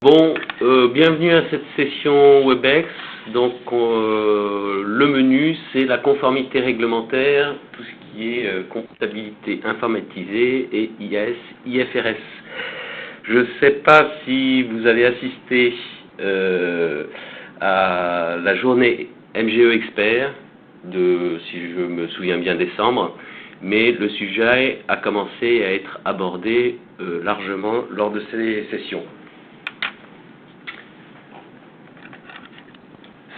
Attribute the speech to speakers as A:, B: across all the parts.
A: Bon, bienvenue à cette session WebEx. Donc, le menu, c'est la conformité réglementaire, tout ce qui est comptabilité informatisée et IAS, IFRS. Je ne sais pas si vous avez assisté à la journée MGE Expert de, si je me souviens bien, décembre, mais le sujet a commencé à être abordé largement lors de ces sessions.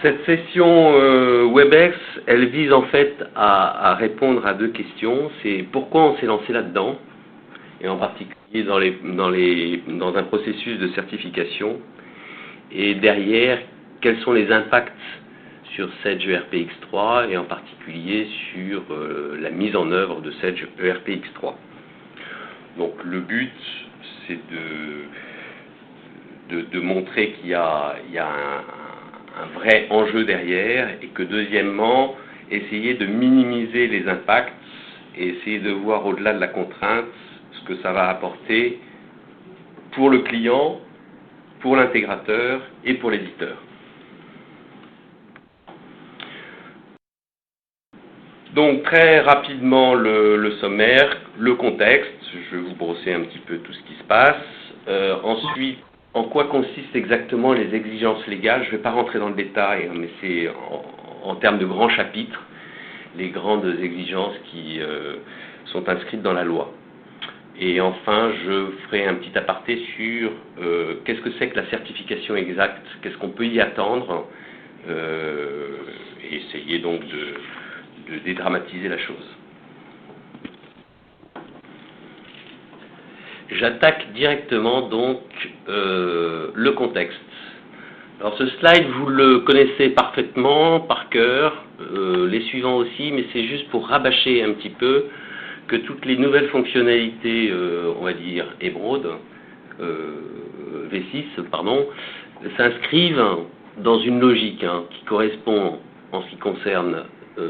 A: Cette session WebEx, elle vise en fait à répondre à deux questions. C'est pourquoi on s'est lancé là-dedans, et en particulier dans un processus de certification, et derrière, quels sont les impacts sur Sage ERPX3, et en particulier sur la mise en œuvre de Sage ERPX3. Donc le but, c'est de montrer qu'il y a un vrai enjeu derrière, et que deuxièmement, essayer de minimiser les impacts et essayer de voir au-delà de la contrainte ce que ça va apporter pour le client, pour l'intégrateur et pour l'éditeur. Donc très rapidement le sommaire, le contexte, je vais vous brosser un petit peu tout ce qui se passe. Ensuite, en quoi consistent exactement les exigences légales? Je ne vais pas rentrer dans le détail, mais c'est en termes de grands chapitres, les grandes exigences qui sont inscrites dans la loi. Et enfin, je ferai un petit aparté sur qu'est-ce que c'est que la certification exacte, qu'est-ce qu'on peut y attendre, et essayer donc de dédramatiser la chose. J'attaque directement donc le contexte. Alors ce slide, vous le connaissez parfaitement, par cœur, les suivants aussi, mais c'est juste pour rabâcher un petit peu que toutes les nouvelles fonctionnalités, on va dire, Emerald, V6, pardon, s'inscrivent dans une logique qui correspond, en ce qui concerne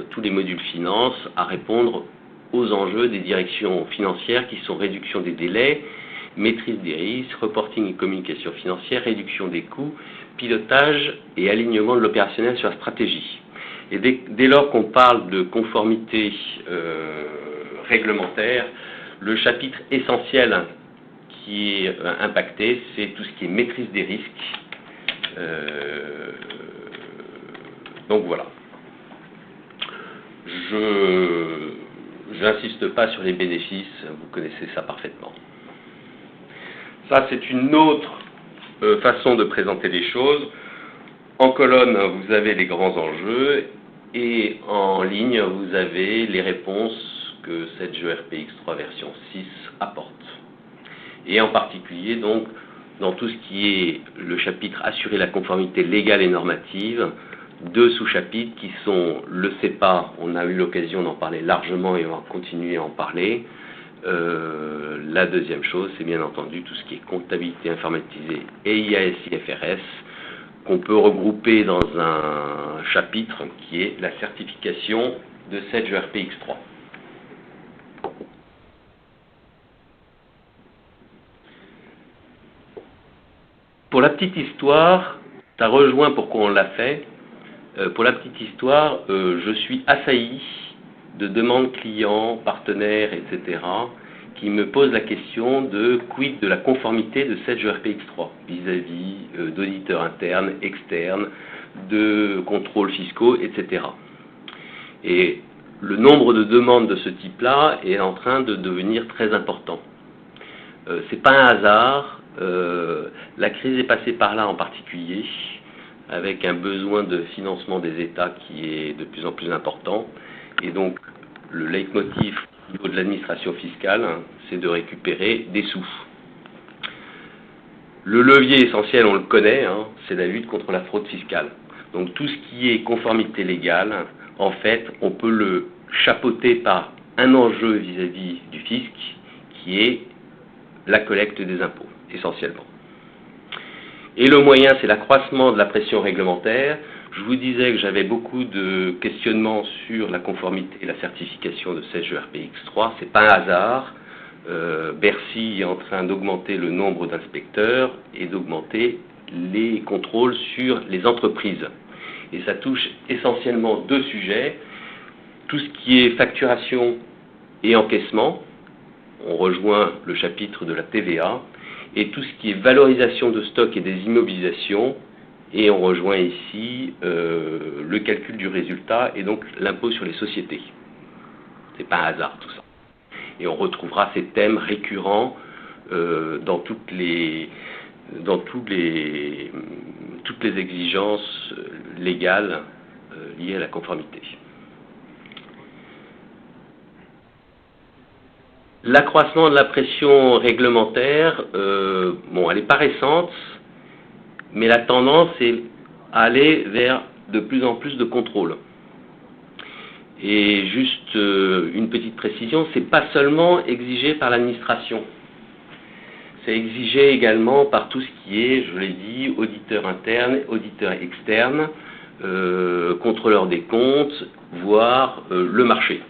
A: tous les modules finance, à répondre aux enjeux des directions financières qui sont réduction des délais, maîtrise des risques, reporting et communication financière, réduction des coûts, pilotage et alignement de l'opérationnel sur la stratégie. Et dès lors qu'on parle de conformité réglementaire, le chapitre essentiel qui est impacté, c'est tout ce qui est maîtrise des risques. Donc voilà. Je n'insiste pas sur les bénéfices, vous connaissez ça parfaitement. Ça, c'est une autre façon de présenter les choses. En colonne, vous avez les grands enjeux, et en ligne, vous avez les réponses que cette ERPX3 version 6 apporte. Et en particulier, donc, dans tout ce qui est le chapitre Assurer la conformité légale et normative, deux sous-chapitres qui sont le CEPA, on a eu l'occasion d'en parler largement et on va continuer à en parler. La deuxième chose, c'est bien entendu tout ce qui est comptabilité informatisée et IAS IFRS, qu'on peut regrouper dans un chapitre qui est la certification de Sage ERPX3. Pour la petite histoire, ça rejoint pourquoi on l'a fait. Pour la petite histoire, je suis assailli de demandes clients, partenaires, etc., qui me posent la question de quid de la conformité de Sage ERPX3 vis-à-vis d'auditeurs internes, externes, de contrôles fiscaux, etc. Et le nombre de demandes de ce type-là est en train de devenir très important. C'est pas un hasard, la crise est passée par là en particulier, avec un besoin de financement des États qui est de plus en plus important. Et donc, le leitmotiv au niveau de l'administration fiscale, c'est de récupérer des sous. Le levier essentiel, on le connaît, c'est la lutte contre la fraude fiscale. Donc, tout ce qui est conformité légale, en fait, on peut le chapeauter par un enjeu vis-à-vis du fisc, qui est la collecte des impôts, essentiellement. Et le moyen, c'est l'accroissement de la pression réglementaire. Je vous disais que j'avais beaucoup de questionnements sur la conformité et la certification de Sage ERPX3. Ce n'est pas un hasard. Bercy est en train d'augmenter le nombre d'inspecteurs et d'augmenter les contrôles sur les entreprises. Et ça touche essentiellement deux sujets. Tout ce qui est facturation et encaissement, on rejoint le chapitre de la TVA, et tout ce qui est valorisation de stock et des immobilisations, et on rejoint ici le calcul du résultat et donc l'impôt sur les sociétés. C'est pas un hasard tout ça. Et on retrouvera ces thèmes récurrents dans toutes les exigences légales liées à la conformité. L'accroissement de la pression réglementaire, elle n'est pas récente, mais la tendance est à aller vers de plus en plus de contrôle. Et juste une petite précision, ce n'est pas seulement exigé par l'administration. C'est exigé également par tout ce qui est, je l'ai dit, auditeur interne, auditeur externe, contrôleur des comptes, voire le marché.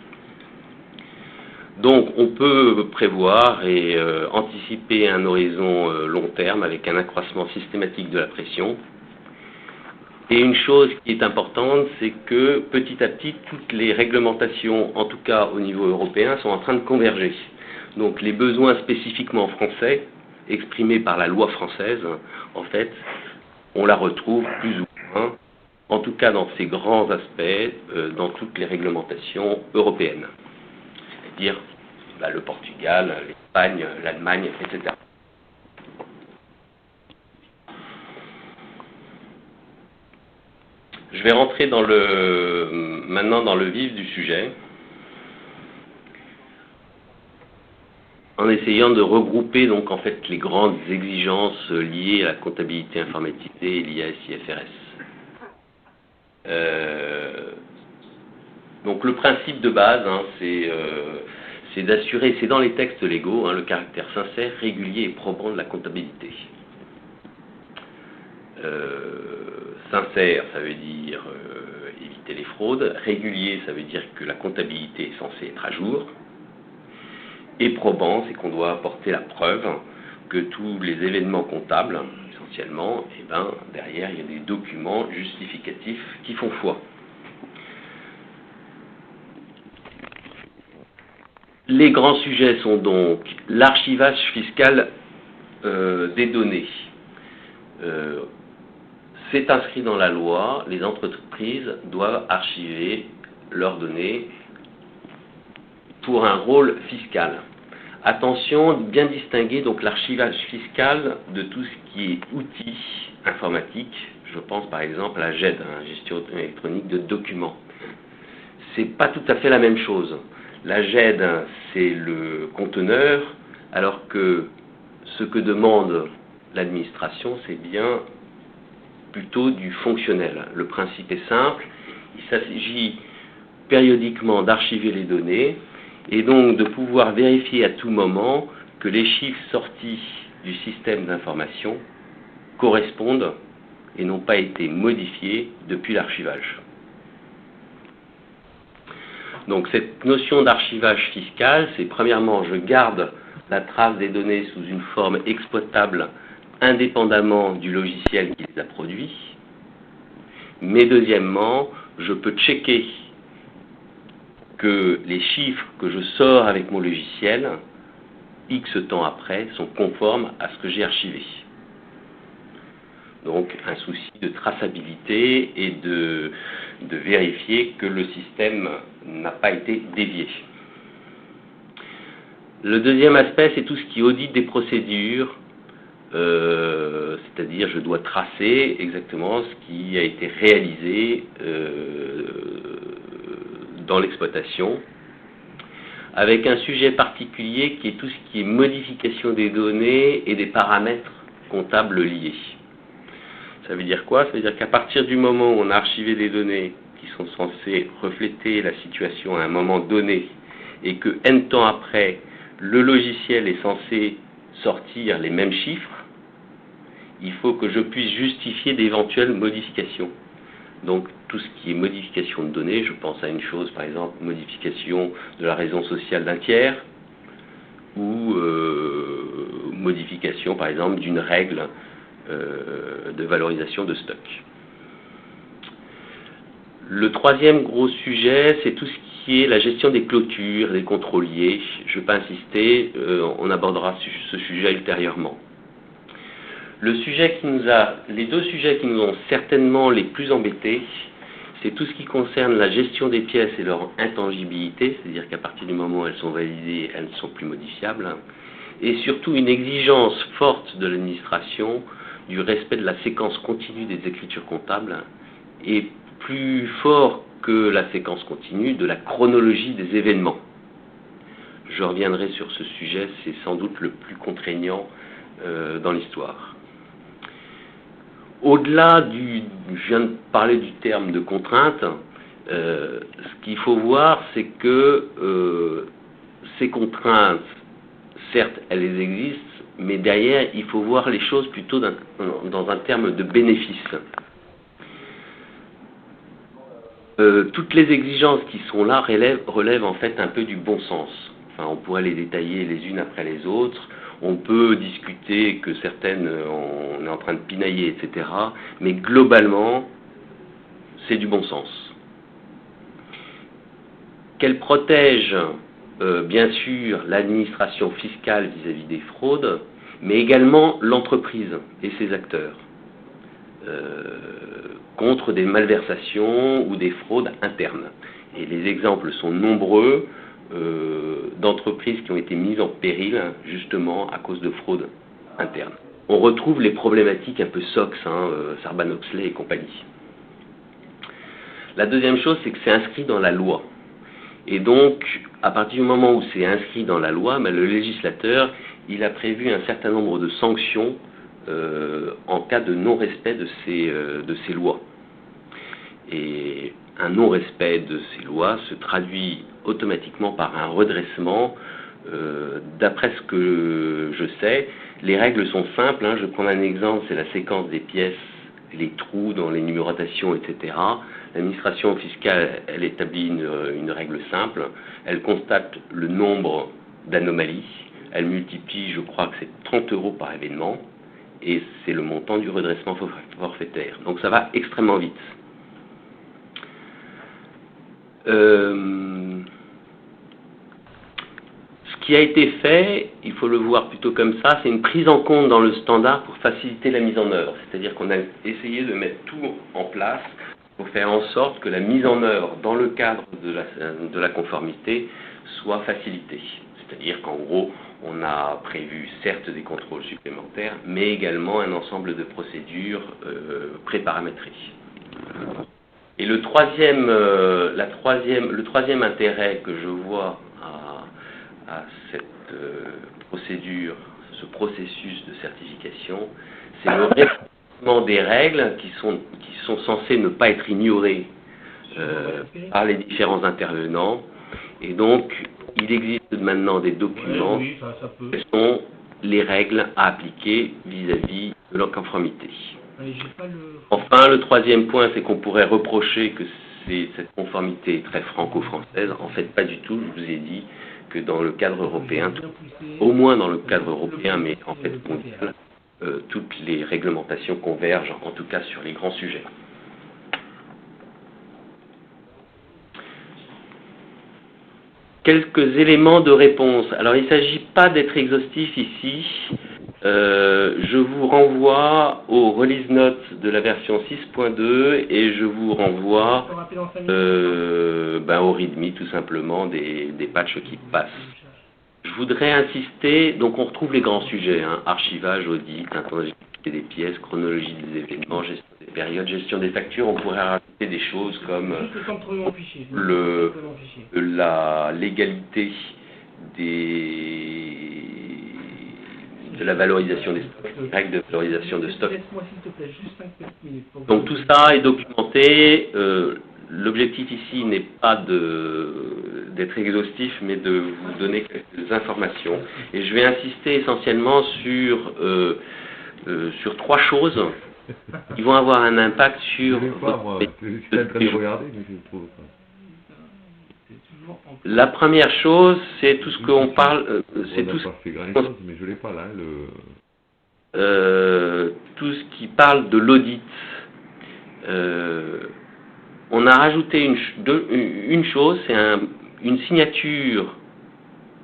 A: Donc on peut prévoir et anticiper un horizon long terme avec un accroissement systématique de la pression. Et une chose qui est importante, c'est que petit à petit, toutes les réglementations, en tout cas au niveau européen, sont en train de converger. Donc les besoins spécifiquement français, exprimés par la loi française, en fait, on la retrouve plus ou moins, en tout cas dans ces grands aspects, dans toutes les réglementations européennes. C'est-à-dire le Portugal, l'Espagne, l'Allemagne, etc. Je vais rentrer maintenant dans le vif du sujet, en essayant de regrouper donc en fait les grandes exigences liées à la comptabilité informatisée et l'IAS-IFRS. Donc le principe de base, c'est d'assurer, c'est dans les textes légaux, le caractère sincère, régulier et probant de la comptabilité. Sincère, ça veut dire éviter les fraudes. Régulier, ça veut dire que la comptabilité est censée être à jour. Et probant, c'est qu'on doit apporter la preuve que tous les événements comptables, essentiellement, derrière, il y a des documents justificatifs qui font foi. Les grands sujets sont donc l'archivage fiscal des données. C'est inscrit dans la loi, les entreprises doivent archiver leurs données pour un rôle fiscal. Attention, bien distinguer donc l'archivage fiscal de tout ce qui est outils informatiques. Je pense par exemple à la GED, gestion électronique de documents. C'est pas tout à fait la même chose. La GED, c'est le conteneur, alors que ce que demande l'administration, c'est bien plutôt du fonctionnel. Le principe est simple, il s'agit périodiquement d'archiver les données et donc de pouvoir vérifier à tout moment que les chiffres sortis du système d'information correspondent et n'ont pas été modifiés depuis l'archivage. Donc cette notion d'archivage fiscal, c'est premièrement, je garde la trace des données sous une forme exploitable indépendamment du logiciel qui les a produits. Mais deuxièmement, je peux checker que les chiffres que je sors avec mon logiciel, X temps après, sont conformes à ce que j'ai archivé. Donc un souci de traçabilité et de vérifier que le système n'a pas été dévié. Le deuxième aspect, c'est tout ce qui est audit des procédures, c'est-à-dire je dois tracer exactement ce qui a été réalisé dans l'exploitation, avec un sujet particulier qui est tout ce qui est modification des données et des paramètres comptables liés. Ça veut dire quoi? Ça veut dire qu'à partir du moment où on a archivé des données qui sont censées refléter la situation à un moment donné, et que N temps après, le logiciel est censé sortir les mêmes chiffres, il faut que je puisse justifier d'éventuelles modifications. Donc tout ce qui est modification de données, je pense à une chose, par exemple, modification de la raison sociale d'un tiers, ou modification, par exemple, d'une règle de valorisation de stock. Le troisième gros sujet, c'est tout ce qui est la gestion des clôtures, des contrôliers. Je ne vais pas insister, on abordera ce sujet ultérieurement. Les deux sujets qui nous ont certainement les plus embêtés, c'est tout ce qui concerne la gestion des pièces et leur intangibilité, c'est-à-dire qu'à partir du moment où elles sont validées, elles ne sont plus modifiables, et surtout une exigence forte de l'administration du respect de la séquence continue des écritures comptables, et plus fort que la séquence continue de la chronologie des événements. Je reviendrai sur ce sujet, c'est sans doute le plus contraignant dans l'histoire. Au-delà je viens de parler du terme de contrainte, ce qu'il faut voir, c'est que ces contraintes, certes, elles existent, mais derrière, il faut voir les choses plutôt dans un terme de bénéfice. Toutes les exigences qui sont là relèvent en fait un peu du bon sens. Enfin, on pourrait les détailler les unes après les autres. On peut discuter que certaines, on est en train de pinailler, etc. Mais globalement, c'est du bon sens. Qu'elle protège, bien sûr, l'administration fiscale vis-à-vis des fraudes, mais également l'entreprise et ses acteurs, contre des malversations ou des fraudes internes. Et les exemples sont nombreux d'entreprises qui ont été mises en péril justement à cause de fraudes internes. On retrouve les problématiques un peu SOX, Sarbanes-Oxley et compagnie. La deuxième chose, c'est que c'est inscrit dans la loi. Et donc, à partir du moment où c'est inscrit dans la loi, le législateur, il a prévu un certain nombre de sanctions en cas de non-respect de ces lois. Et un non-respect de ces lois se traduit automatiquement par un redressement. D'après ce que je sais, les règles sont simples. Je prends un exemple, c'est la séquence des pièces, les trous dans les numérotations, etc. L'administration fiscale, elle établit une règle simple. Elle constate le nombre d'anomalies. Elle multiplie, je crois que c'est 30 € par événement. Et c'est le montant du redressement forfaitaire. Donc ça va extrêmement vite. Ce qui a été fait, il faut le voir plutôt comme ça, c'est une prise en compte dans le standard pour faciliter la mise en œuvre. C'est-à-dire qu'on a essayé de mettre tout en place pour faire en sorte que la mise en œuvre dans le cadre de la conformité soit facilitée. C'est-à-dire qu'en gros, on a prévu certes des contrôles supplémentaires, mais également un ensemble de procédures préparamétrées. Et le troisième intérêt que je vois à cette procédure, ce processus de certification, c'est le respect des règles qui sont censées ne pas être ignorées par les différents intervenants. Et donc, il existe maintenant des documents qui sont les règles à appliquer vis-à-vis de leur conformité. Enfin, le troisième point, c'est qu'on pourrait reprocher que cette conformité est très franco-française. En fait, pas du tout. Je vous ai dit que dans le cadre européen, au moins dans le cadre européen, mais en fait mondial, toutes les réglementations convergent, en tout cas sur les grands sujets. Quelques éléments de réponse. Alors, il ne s'agit pas d'être exhaustif ici. Je vous renvoie aux release notes de la version 6.2 et je vous renvoie au README tout simplement des patchs qui passent. Je voudrais insister, donc on retrouve les grands sujets, archivage, audit, intangibilité des pièces, chronologie des événements, gestion des périodes, gestion des factures. On pourrait rajouter des choses comme la légalité de la valorisation des stocks, les règles de valorisation de stocks. Donc tout ça est documenté. L'objectif ici n'est pas d'être exhaustif, mais de vous donner quelques informations. Et je vais insister essentiellement sur 3 choses qui vont avoir un impact sur... La première chose, c'est tout ce qu'on parle, c'est
B: On
A: tout
B: n'a pas fait grand-chose, mais je l'ai pas là,
A: tout ce qui parle de l'audit. On a rajouté une chose, c'est une signature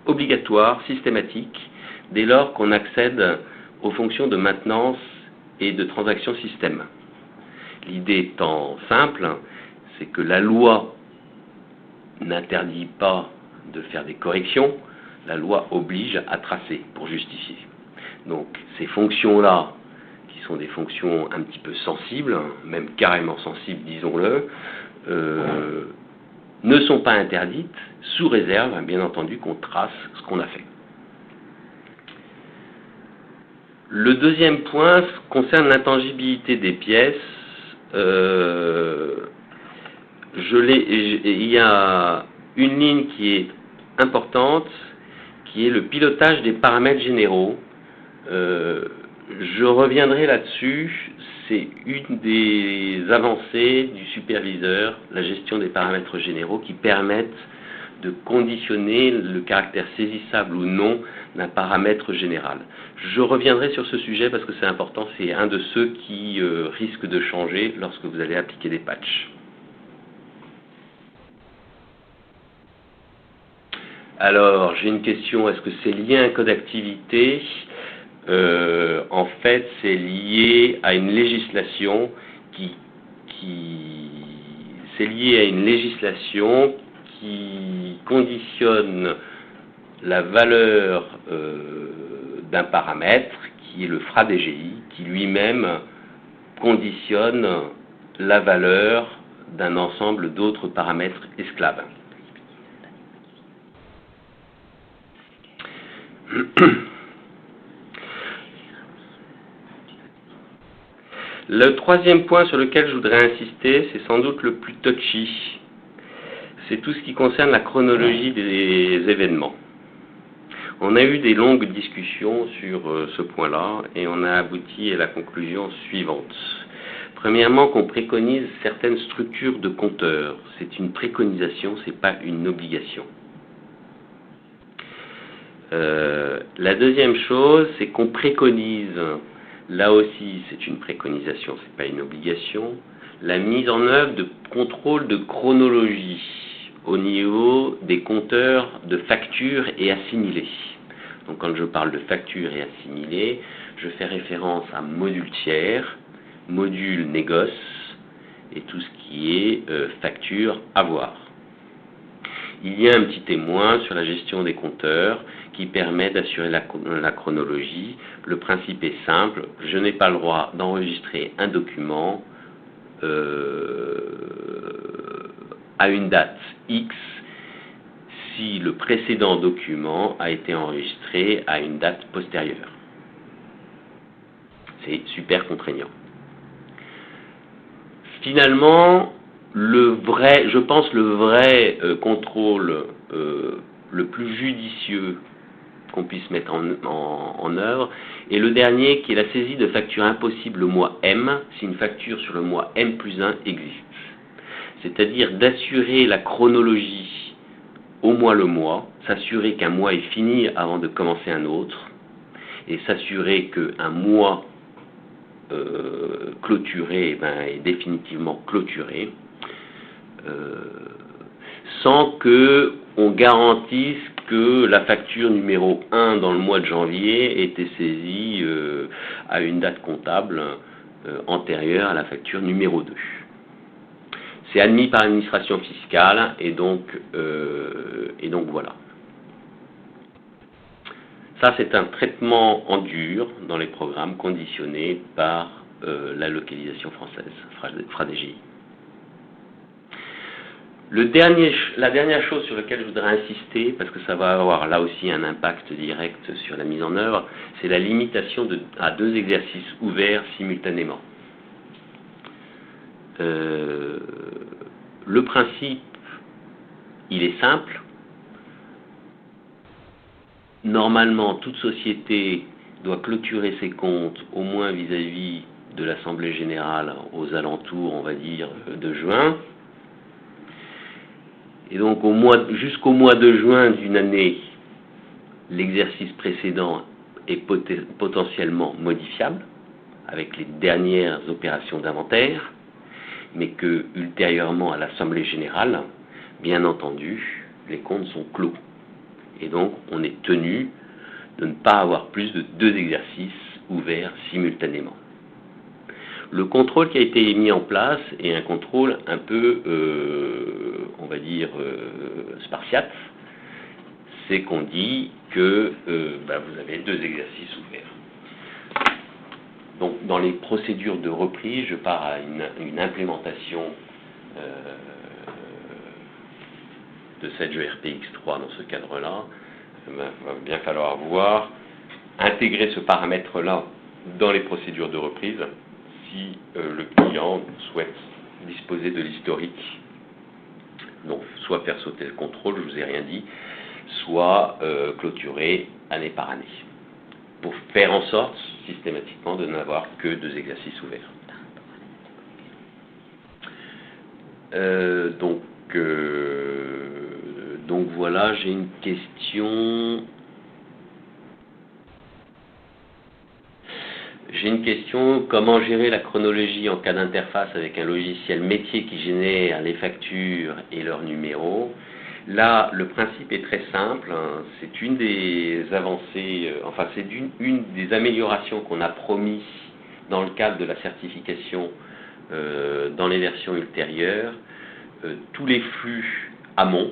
A: obligatoire, systématique, dès lors qu'on accède aux fonctions de maintenance et de transaction système. L'idée étant simple, c'est que la loi n'interdit pas de faire des corrections, la loi oblige à tracer pour justifier. Donc ces fonctions-là, qui sont des fonctions un petit peu sensibles, même carrément sensibles, disons-le, ne sont pas interdites, sous réserve, bien entendu, qu'on trace ce qu'on a fait. Le deuxième point concerne l'intangibilité des pièces. Il y a une ligne qui est importante, qui est le pilotage des paramètres généraux. Je reviendrai là-dessus, c'est une des avancées du superviseur, la gestion des paramètres généraux qui permettent de conditionner le caractère saisissable ou non d'un paramètre général. Je reviendrai sur ce sujet parce que c'est important, c'est un de ceux qui risque de changer lorsque vous allez appliquer des patchs. Alors, j'ai une question, est-ce que c'est lié à un code d'activité ? En fait, c'est lié à une législation c'est lié à une législation qui conditionne la valeur d'un paramètre, qui est le FRA-DGI, qui lui-même conditionne la valeur d'un ensemble d'autres paramètres esclaves. Le troisième point sur lequel je voudrais insister, c'est sans doute le plus touchy. C'est tout ce qui concerne la chronologie des événements. On a eu des longues discussions sur ce point-là et on a abouti à la conclusion suivante. Premièrement, qu'on préconise certaines structures de compteurs. C'est une préconisation, ce n'est pas une obligation. La deuxième chose, c'est qu'on préconise, là aussi c'est une préconisation, ce n'est pas une obligation, la mise en œuvre de contrôle de chronologie au niveau des compteurs de factures et assimilés. Donc quand je parle de factures et assimilés, je fais référence à module tiers, module négoce et tout ce qui est facture avoir. Il y a un petit témoin sur la gestion des compteurs qui permet d'assurer la chronologie. Le principe est simple, je n'ai pas le droit d'enregistrer un document à une date X si le précédent document a été enregistré à une date postérieure. C'est super contraignant. Finalement, je pense le vrai contrôle le plus judicieux qu'on puisse mettre en œuvre est le dernier qui est la saisie de facture impossible au mois M si une facture sur le mois M plus 1 existe. C'est-à-dire d'assurer la chronologie au mois le mois, s'assurer qu'un mois est fini avant de commencer un autre et s'assurer qu'un mois clôturé est définitivement clôturé sans que on garantisse que la facture numéro 1 dans le mois de janvier était saisie à une date comptable antérieure à la facture numéro 2. C'est admis par l'administration fiscale et donc voilà. Ça, c'est un traitement en dur dans les programmes conditionnés par la localisation française, FRA-DGI. La dernière chose sur laquelle je voudrais insister, parce que ça va avoir là aussi un impact direct sur la mise en œuvre, c'est la limitation à 2 exercices ouverts simultanément. Le principe, il est simple. Normalement, toute société doit clôturer ses comptes au moins vis-à-vis de l'Assemblée générale aux alentours, on va dire, de juin. Et donc jusqu'au mois de juin d'une année, l'exercice précédent est potentiellement modifiable avec les dernières opérations d'inventaire, mais que ultérieurement à l'Assemblée générale, bien entendu, les comptes sont clos. Et donc on est tenu de ne pas avoir plus de 2 exercices ouverts simultanément. Le contrôle qui a été mis en place est un contrôle un peu, on va dire, spartiate. C'est qu'on dit que vous avez 2 exercices ouverts. Donc, dans les procédures de reprise, je pars à une implémentation de cette jeu RPX3 dans ce cadre-là. Il va bien falloir intégrer ce paramètre-là dans les procédures de reprise si le client souhaite disposer de l'historique. Donc, soit faire sauter le contrôle, je ne vous ai rien dit, soit clôturer année par année, pour faire en sorte systématiquement de n'avoir que 2 exercices ouverts. Donc voilà, j'ai une question. Comment gérer la chronologie en cas d'interface avec un logiciel métier qui génère les factures et leurs numéros? Là, le principe est très simple. C'est une des avancées, c'est une des améliorations qu'on a promis dans le cadre de la certification dans les versions ultérieures. Tous les flux amont,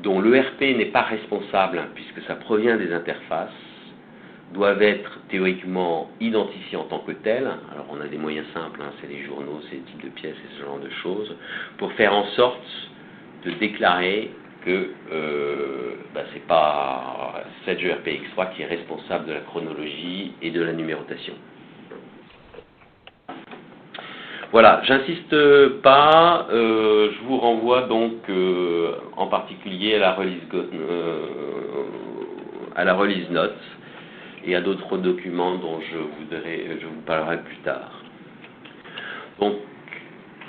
A: dont l'ERP n'est pas responsable, puisque ça provient des interfaces, doivent être théoriquement identifiés en tant que tels. Alors on a des moyens simples, c'est les journaux, c'est les types de pièces et ce genre de choses, pour faire en sorte de déclarer que c'est pas cette jeu RPX3 qui est responsable de la chronologie et de la numérotation. Voilà, j'insiste pas, je vous renvoie donc en particulier à la release note et à d'autres documents dont je vous parlerai plus tard. Donc,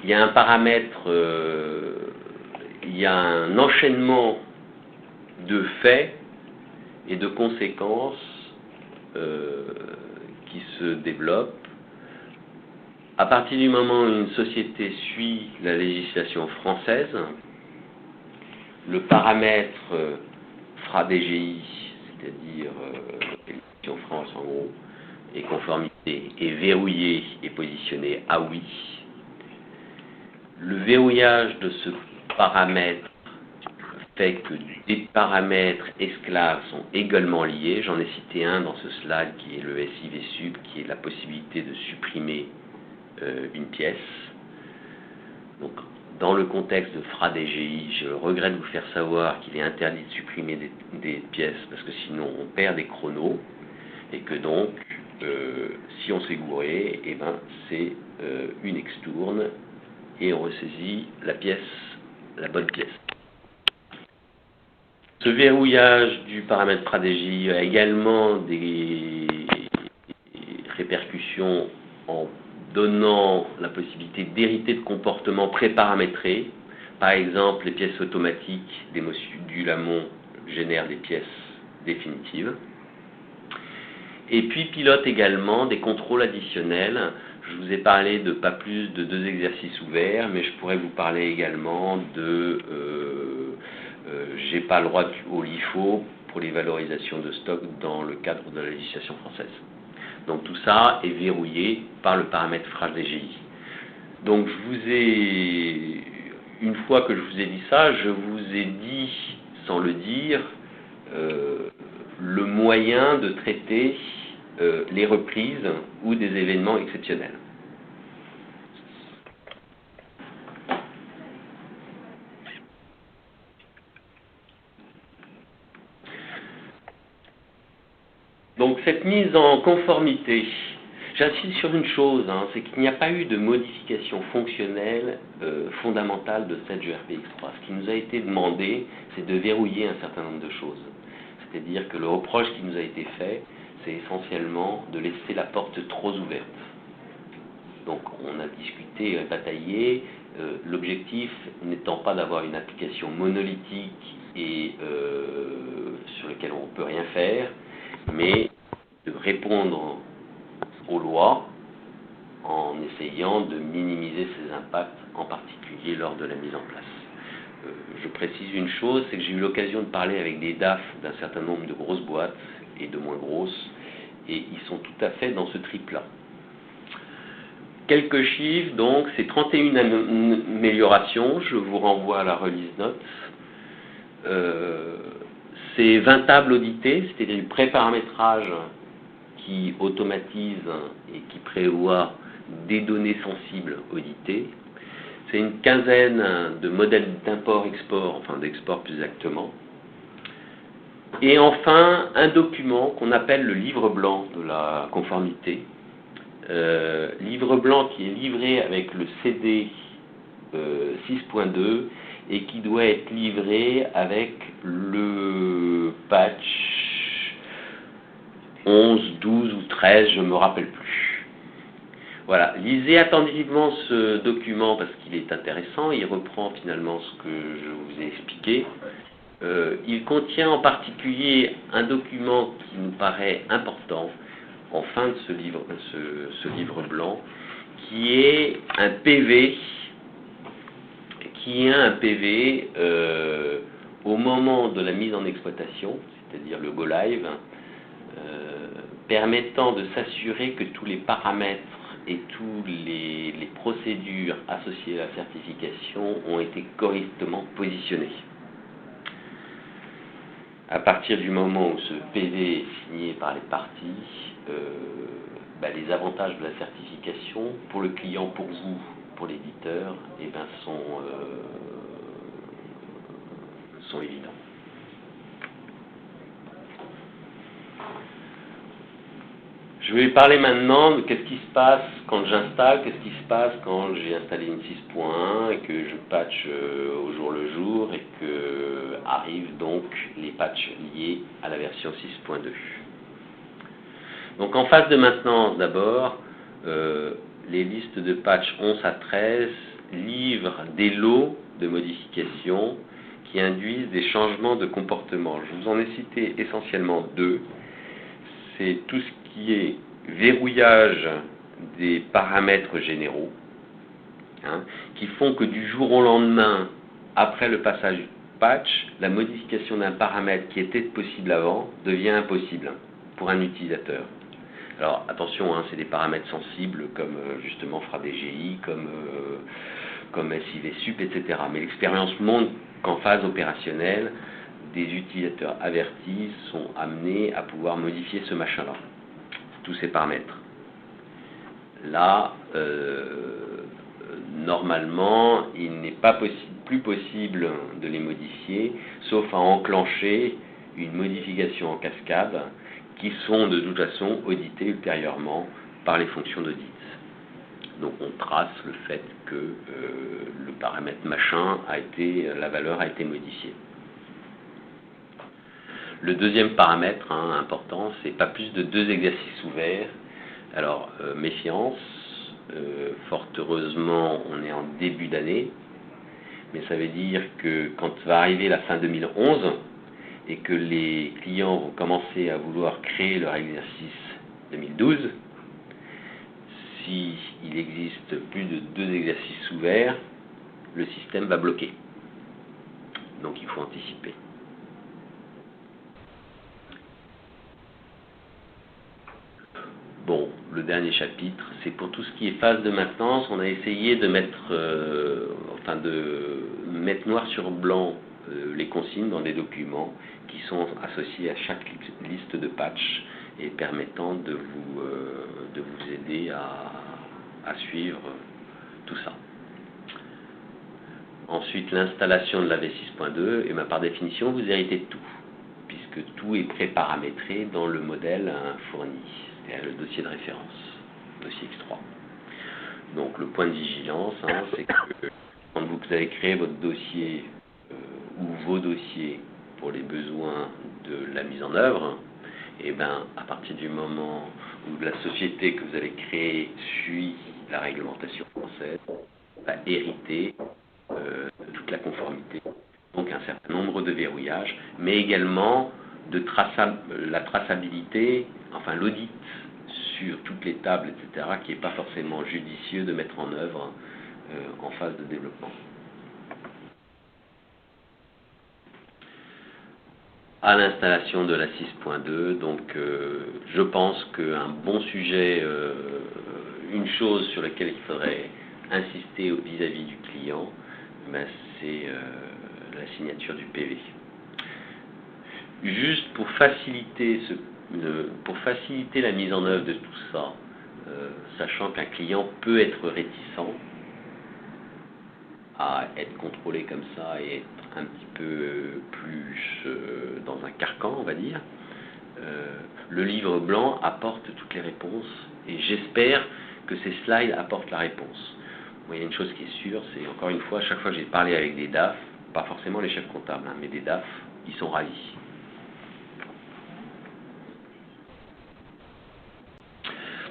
A: il y a un paramètre, il y a un enchaînement de faits et de conséquences qui se développent. À partir du moment où une société suit la législation française, le paramètre FRA-DGI, c'est-à-dire en France en gros, et conformité, est verrouillé et positionné à oui. Le verrouillage de ce paramètre fait que des paramètres esclaves sont également liés. J'en ai cité un dans ce slide qui est le SIV-SUB, qui est la possibilité de supprimer une pièce. Donc, dans le contexte de FRA-DGI, je regrette de vous faire savoir qu'il est interdit de supprimer des pièces parce que sinon on perd des chronos et que donc, si on s'est gouré, c'est une extourne et on ressaisit la bonne pièce. Ce verrouillage du paramètre FRA-DGI a également des répercussions en donnant la possibilité d'hériter de comportements préparamétrés. Par exemple, les pièces automatiques des modules amont génèrent des pièces définitives. Et puis pilote également des contrôles additionnels. Je vous ai parlé de pas plus de 2 exercices ouverts, mais je pourrais vous parler également de j'ai pas le droit au LIFO pour les valorisations de stock dans le cadre de la législation française. Donc tout ça est verrouillé par le paramètre FRA-DGI. Donc une fois que je vous ai dit ça, je vous ai dit, sans le dire, le moyen de traiter les reprises ou des événements exceptionnels. Donc cette mise en conformité, j'insiste sur une chose, c'est qu'il n'y a pas eu de modification fonctionnelle fondamentale de cette jeu RPX3. Ce qui nous a été demandé, c'est de verrouiller un certain nombre de choses. C'est-à-dire que le reproche qui nous a été fait, c'est essentiellement de laisser la porte trop ouverte. Donc on a discuté, bataillé, l'objectif n'étant pas d'avoir une application monolithique et sur laquelle on ne peut rien faire, mais de répondre aux lois en essayant de minimiser ses impacts, en particulier lors de la mise en place. Je précise une chose, c'est que j'ai eu l'occasion de parler avec des DAF d'un certain nombre de grosses boîtes et de moins grosses, et ils sont tout à fait dans ce trip-là. Quelques chiffres, donc, c'est 31 améliorations, je vous renvoie à la release note. C'est 20 tables auditées, c'est-à-dire du pré-paramétrage qui automatise et qui prévoit des données sensibles auditées. C'est une quinzaine de modèles d'import-export, enfin d'export plus exactement. Et enfin, un document qu'on appelle le livre blanc de la conformité. Livre blanc qui est livré avec le CD 6.2 et qui doit être livré avec le patch 11, 12 ou 13, je ne me rappelle plus. Voilà, lisez attentivement ce document parce qu'il est intéressant, il reprend finalement ce que je vous ai expliqué. Il contient en particulier un document qui nous paraît important en fin de ce livre blanc, qui est un PV, au moment de la mise en exploitation, c'est-à-dire le go live, permettant de s'assurer que tous les paramètres et toutes les procédures associées à la certification ont été correctement positionnés. À partir du moment où ce PV est signé par les parties, les avantages de la certification pour le client, pour vous, pour l'éditeur, sont évidents. Je vais parler maintenant de qu'est-ce qui se passe quand j'installe, qu'est-ce qui se passe quand j'ai installé une 6.1 et que je patch au jour le jour et que arrivent donc les patchs liés à la version 6.2. Donc en phase de maintenance d'abord, les listes de patch 11 à 13 livrent des lots de modifications qui induisent des changements de comportement. Je vous en ai cité essentiellement deux. C'est tout ce qui est verrouillage des paramètres généraux, qui font que du jour au lendemain, après le passage du patch, la modification d'un paramètre qui était possible avant devient impossible pour un utilisateur. Alors attention, c'est des paramètres sensibles comme justement FraDGI, comme SIVSUP, etc. Mais l'expérience montre qu'en phase opérationnelle, des utilisateurs avertis sont amenés à pouvoir modifier ce machin-là, tous ces paramètres. Là, normalement, il n'est pas plus possible de les modifier, sauf à enclencher une modification en cascade qui sont de toute façon auditées ultérieurement par les fonctions d'audit. Donc on trace le fait que le paramètre machin la valeur a été modifiée. Le deuxième paramètre important, c'est pas plus de 2 exercices ouverts. Alors, méfiance, fort heureusement, on est en début d'année, mais ça veut dire que quand va arriver la fin 2011 et que les clients vont commencer à vouloir créer leur exercice 2012, s'il existe plus de 2 exercices ouverts, le système va bloquer. Donc il faut anticiper. Bon, le dernier chapitre, c'est pour tout ce qui est phase de maintenance, on a essayé de mettre noir sur blanc les consignes dans des documents qui sont associés à chaque liste de patch et permettant de vous aider à suivre tout ça. Ensuite, l'installation de la V6.2, et par définition, vous héritez de tout, puisque tout est pré-paramétré dans le modèle fourni. C'est le dossier de référence, dossier X3. Donc le point de vigilance, c'est que quand vous avez créé votre dossier ou vos dossiers pour les besoins de la mise en œuvre, à partir du moment où la société que vous allez créer suit la réglementation française va hériter de toute la conformité, donc un certain nombre de verrouillages, mais également de la traçabilité, enfin l'audit sur toutes les tables, etc., qui n'est pas forcément judicieux de mettre en œuvre en phase de développement. À l'installation de la 6.2, donc je pense qu'un bon sujet, une chose sur laquelle il faudrait insister vis-à-vis du client, ben, c'est la signature du PV. Juste pour faciliter la mise en œuvre de tout ça, sachant qu'un client peut être réticent à être contrôlé comme ça et être un petit peu plus dans un carcan, on va dire, le livre blanc apporte toutes les réponses et j'espère que ces slides apportent la réponse. Bon, il y a une chose qui est sûre, c'est encore une fois, chaque fois que j'ai parlé avec des DAF, pas forcément les chefs comptables, mais des DAF, ils sont ravis.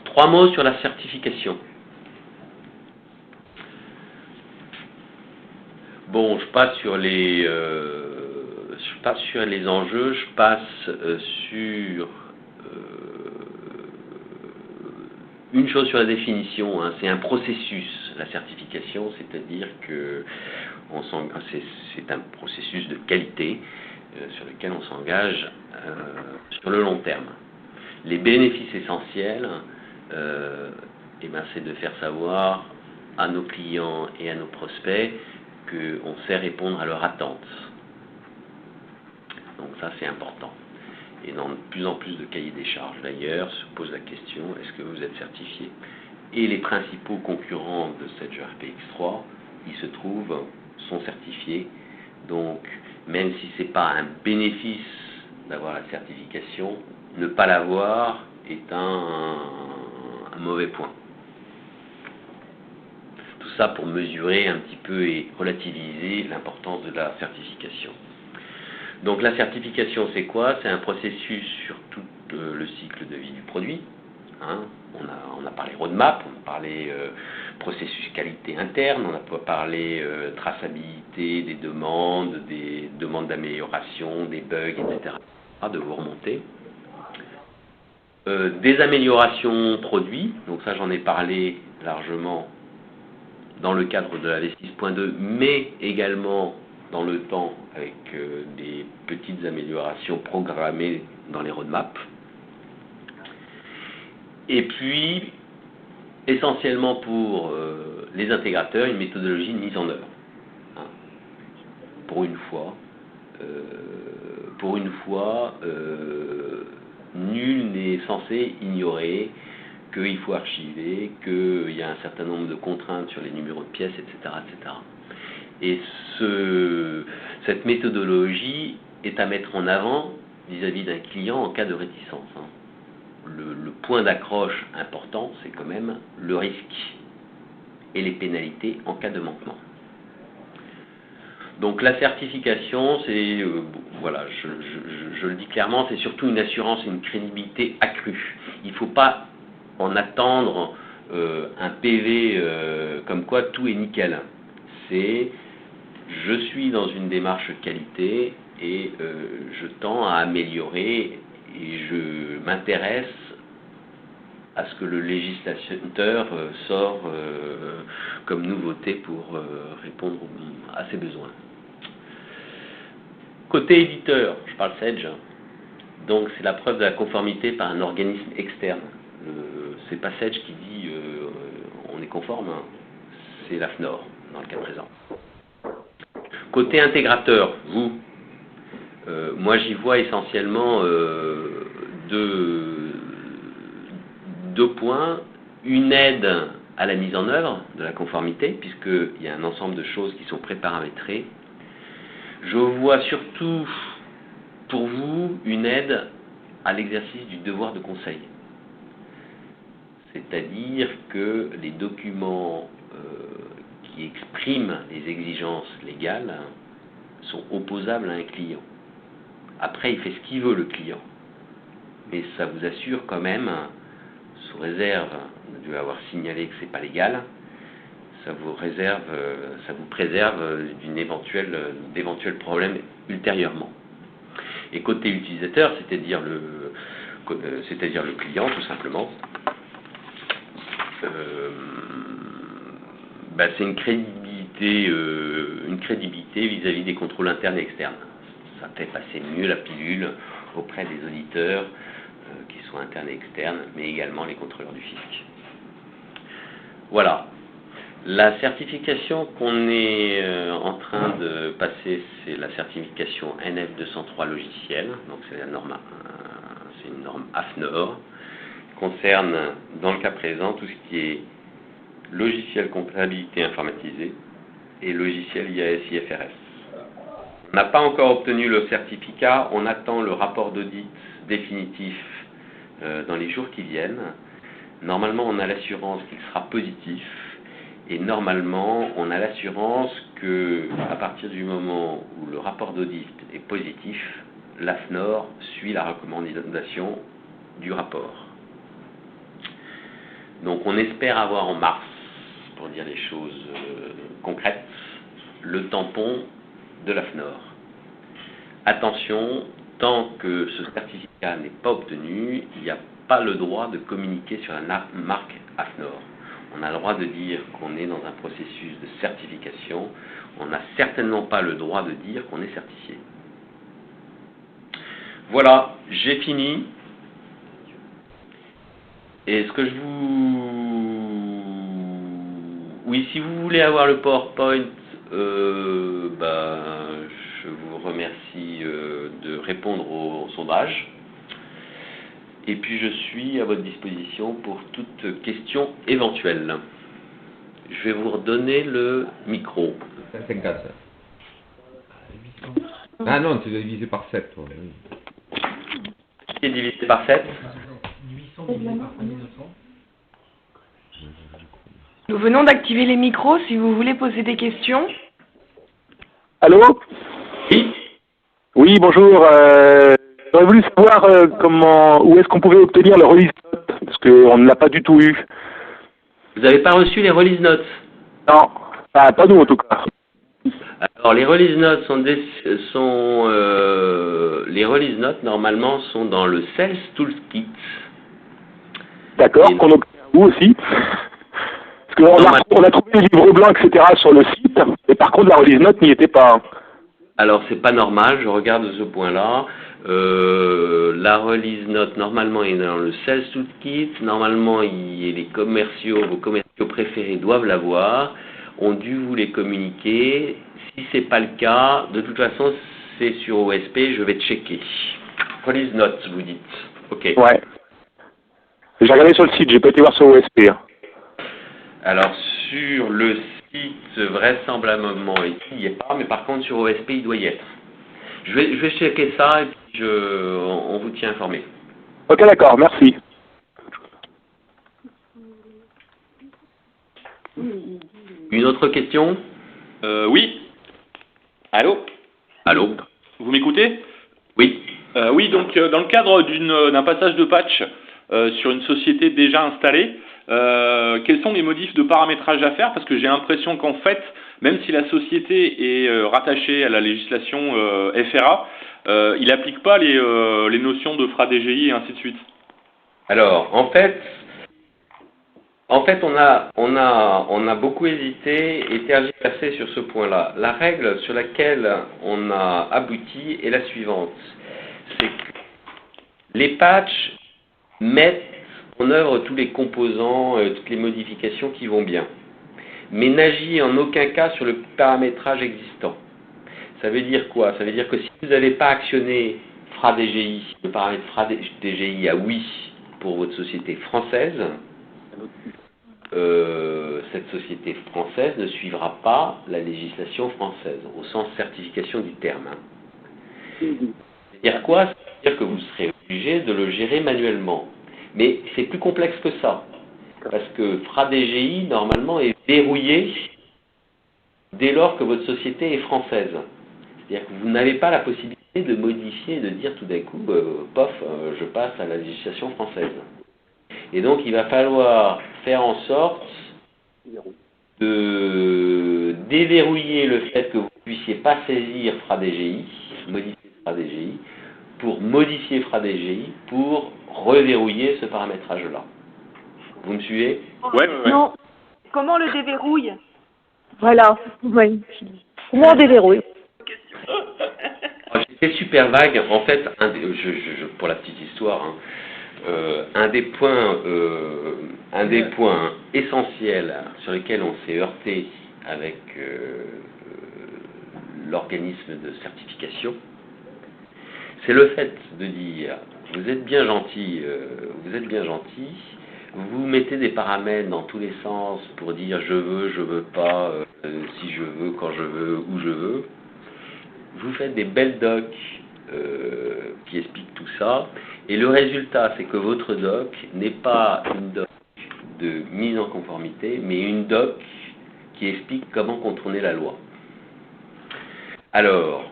A: Trois mots sur la certification. Bon, je passe sur les enjeux, je passe sur une chose sur la définition, hein, c'est un processus, la certification, c'est-à-dire que c'est un processus de qualité sur lequel on s'engage sur le long terme. Les bénéfices essentiels, c'est de faire savoir à nos clients et à nos prospects qu'on sait répondre à leurs attentes. Donc ça, c'est important. Et dans de plus en plus de cahiers des charges, d'ailleurs, se pose la question, est-ce que vous êtes certifié? Et les principaux concurrents de Sage RPX3, ils se trouvent, sont certifiés. Donc, même si ce n'est pas un bénéfice d'avoir la certification, ne pas l'avoir est un mauvais point. Tout ça pour mesurer un petit peu et relativiser l'importance de la certification. Donc la certification, c'est quoi? C'est un processus sur tout le cycle de vie du produit. Hein. On a parlé roadmap, on a parlé processus qualité interne, on a parlé traçabilité des demandes d'amélioration, des bugs, etc. de vous remonter. Des améliorations produits, donc ça j'en ai parlé largement dans le cadre de la V6.2, mais également dans le temps avec des petites améliorations programmées dans les roadmaps. Et puis, essentiellement pour les intégrateurs, une méthodologie de mise en œuvre. Hein. Pour une fois, nul n'est censé ignorer qu'il faut archiver, qu'il y a un certain nombre de contraintes sur les numéros de pièces, etc. etc. Et cette méthodologie est à mettre en avant vis-à-vis d'un client en cas de réticence. Hein. Le point d'accroche important, c'est quand même le risque et les pénalités en cas de manquement. Donc la certification, c'est, voilà, je le dis clairement, c'est surtout une assurance et une crédibilité accrue. Il ne faut pas en attendre un PV comme quoi tout est nickel. C'est je suis dans une démarche qualité et je tends à améliorer et je m'intéresse à ce que le législateur sort comme nouveauté pour répondre à ses besoins. Côté éditeur, je parle Sage, donc c'est la preuve de la conformité par un organisme externe. C'est pas Sage qui dit on est conforme, hein. C'est l'AFNOR dans le cas présent. Côté intégrateur, vous, moi j'y vois essentiellement deux points. Une aide à la mise en œuvre de la conformité, puisqu'il y a un ensemble de choses qui sont préparamétrées. Je vois surtout pour vous une aide à l'exercice du devoir de conseil. C'est-à-dire que les documents qui expriment les exigences légales sont opposables à un client. Après, il fait ce qu'il veut, le client. Mais ça vous assure quand même sous réserve de lui avoir signalé que c'est pas légal, ça vous préserve d'éventuels problèmes ultérieurement. Et côté utilisateur, c'est-à-dire le client tout simplement, c'est une crédibilité vis-à-vis des contrôles internes et externes. Ça fait passer mieux la pilule auprès des auditeurs, qu'ils soient internes et externes, mais également les contrôleurs du fisc. Voilà. La certification qu'on est en train de passer, c'est la certification NF203 logiciel. Donc c'est une norme AFNOR. Concerne, dans le cas présent, tout ce qui est logiciel comptabilité informatisée et logiciel IAS-IFRS. On n'a pas encore obtenu le certificat, on attend le rapport d'audit définitif dans les jours qui viennent. Normalement, on a l'assurance qu'il sera positif et normalement, on a l'assurance que, à partir du moment où le rapport d'audit est positif, l'AFNOR suit la recommandation du rapport. Donc, on espère avoir en mars, pour dire les choses concrètes, le tampon de l'AFNOR. Attention, tant que ce certificat n'est pas obtenu, il n'y a pas le droit de communiquer sur la marque AFNOR. On a le droit de dire qu'on est dans un processus de certification. On n'a certainement pas le droit de dire qu'on est certifié. Voilà, j'ai fini. Et ce que je vous... Oui, si vous voulez avoir le PowerPoint, je vous remercie de répondre au sondage. Et puis je suis à votre disposition pour toute question éventuelle. Je vais vous redonner le micro.
B: 54. Ah non, tu dois diviser par 7. Toi.
A: Qui est divisé par 7 ?
C: 800 divisé par 3900. Nous venons d'activer les micros si vous voulez poser des questions.
D: Allô ?
A: Oui.
D: Oui, bonjour. J'aurais voulu savoir où est-ce qu'on pouvait obtenir le release note, parce qu'on ne l'a pas du tout eu.
A: Vous n'avez pas reçu les release notes ?
D: Non, pas nous en tout cas.
A: Alors les release notes les release notes normalement sont dans le Sales Toolkit.
D: D'accord, qu'on obtient où aussi. Parce qu'on a trouvé les livres blancs, etc. sur le site, et par contre la release note n'y était pas.
A: Alors c'est pas normal, je regarde ce point-là. La release note normalement est dans le Sales Toolkit. Normalement, vos commerciaux préférés doivent l'avoir, ont dû vous les communiquer. Si c'est pas le cas, de toute façon, c'est sur OSP, je vais checker. Release note, vous dites. Ok.
D: Ouais. J'ai regardé sur le site, j'ai pas été voir sur OSP.
A: Alors sur le site, vraisemblablement, il n'y est pas, mais par contre sur OSP, il doit y être. Je vais checker ça et puis on vous tient informé.
D: Ok, d'accord, merci.
A: Une autre question ?
E: Oui. Allô ?
A: Allô ?
E: Vous m'écoutez ?
A: Oui.
E: Oui, donc dans le cadre d'un passage de patch sur une société déjà installée, quels sont les modifs de paramétrage à faire ? Parce que j'ai l'impression qu'en fait, même si la société est rattachée à la législation FRA, il n'applique pas les notions de FRA DGI et ainsi de suite.
A: Alors, en fait, on a beaucoup hésité et tergiversé sur ce point-là. La règle sur laquelle on a abouti est la suivante. C'est que les patchs mettent en œuvre tous les composants, toutes les modifications qui vont bien, mais n'agit en aucun cas sur le paramétrage existant. Ça veut dire quoi ? Ça veut dire que si vous n'avez pas actionné FRA DGI, le paramètre FRA DGI à oui pour votre société française, cette société française ne suivra pas la législation française, au sens certification du terme. C'est-à-dire quoi ? C'est-à-dire que vous serez obligé de le gérer manuellement. Mais c'est plus complexe que ça, parce que FRA DGI, normalement, est verrouillé dès lors que votre société est française. C'est-à-dire que vous n'avez pas la possibilité de modifier et de dire tout d'un coup, je passe à la législation française. Et donc, il va falloir faire en sorte de déverrouiller le fait que vous ne puissiez pas saisir FraDGI, modifier FraDGI, pour modifier FraDGI, pour reverrouiller ce paramétrage-là. Vous me suivez?
E: Ouais.
F: Non. Comment on le déverrouille? Voilà. Oui. Comment on déverrouille?
A: J'étais super vague. En fait, pour la petite histoire, hein, un des points essentiels sur lesquels on s'est heurté avec l'organisme de certification, c'est le fait de dire vous êtes bien gentil, vous mettez des paramètres dans tous les sens pour dire je veux pas, si je veux, quand je veux, où je veux. Vous faites des belles docs qui expliquent tout ça, et le résultat, c'est que votre doc n'est pas une doc de mise en conformité, mais une doc qui explique comment contourner la loi. Alors,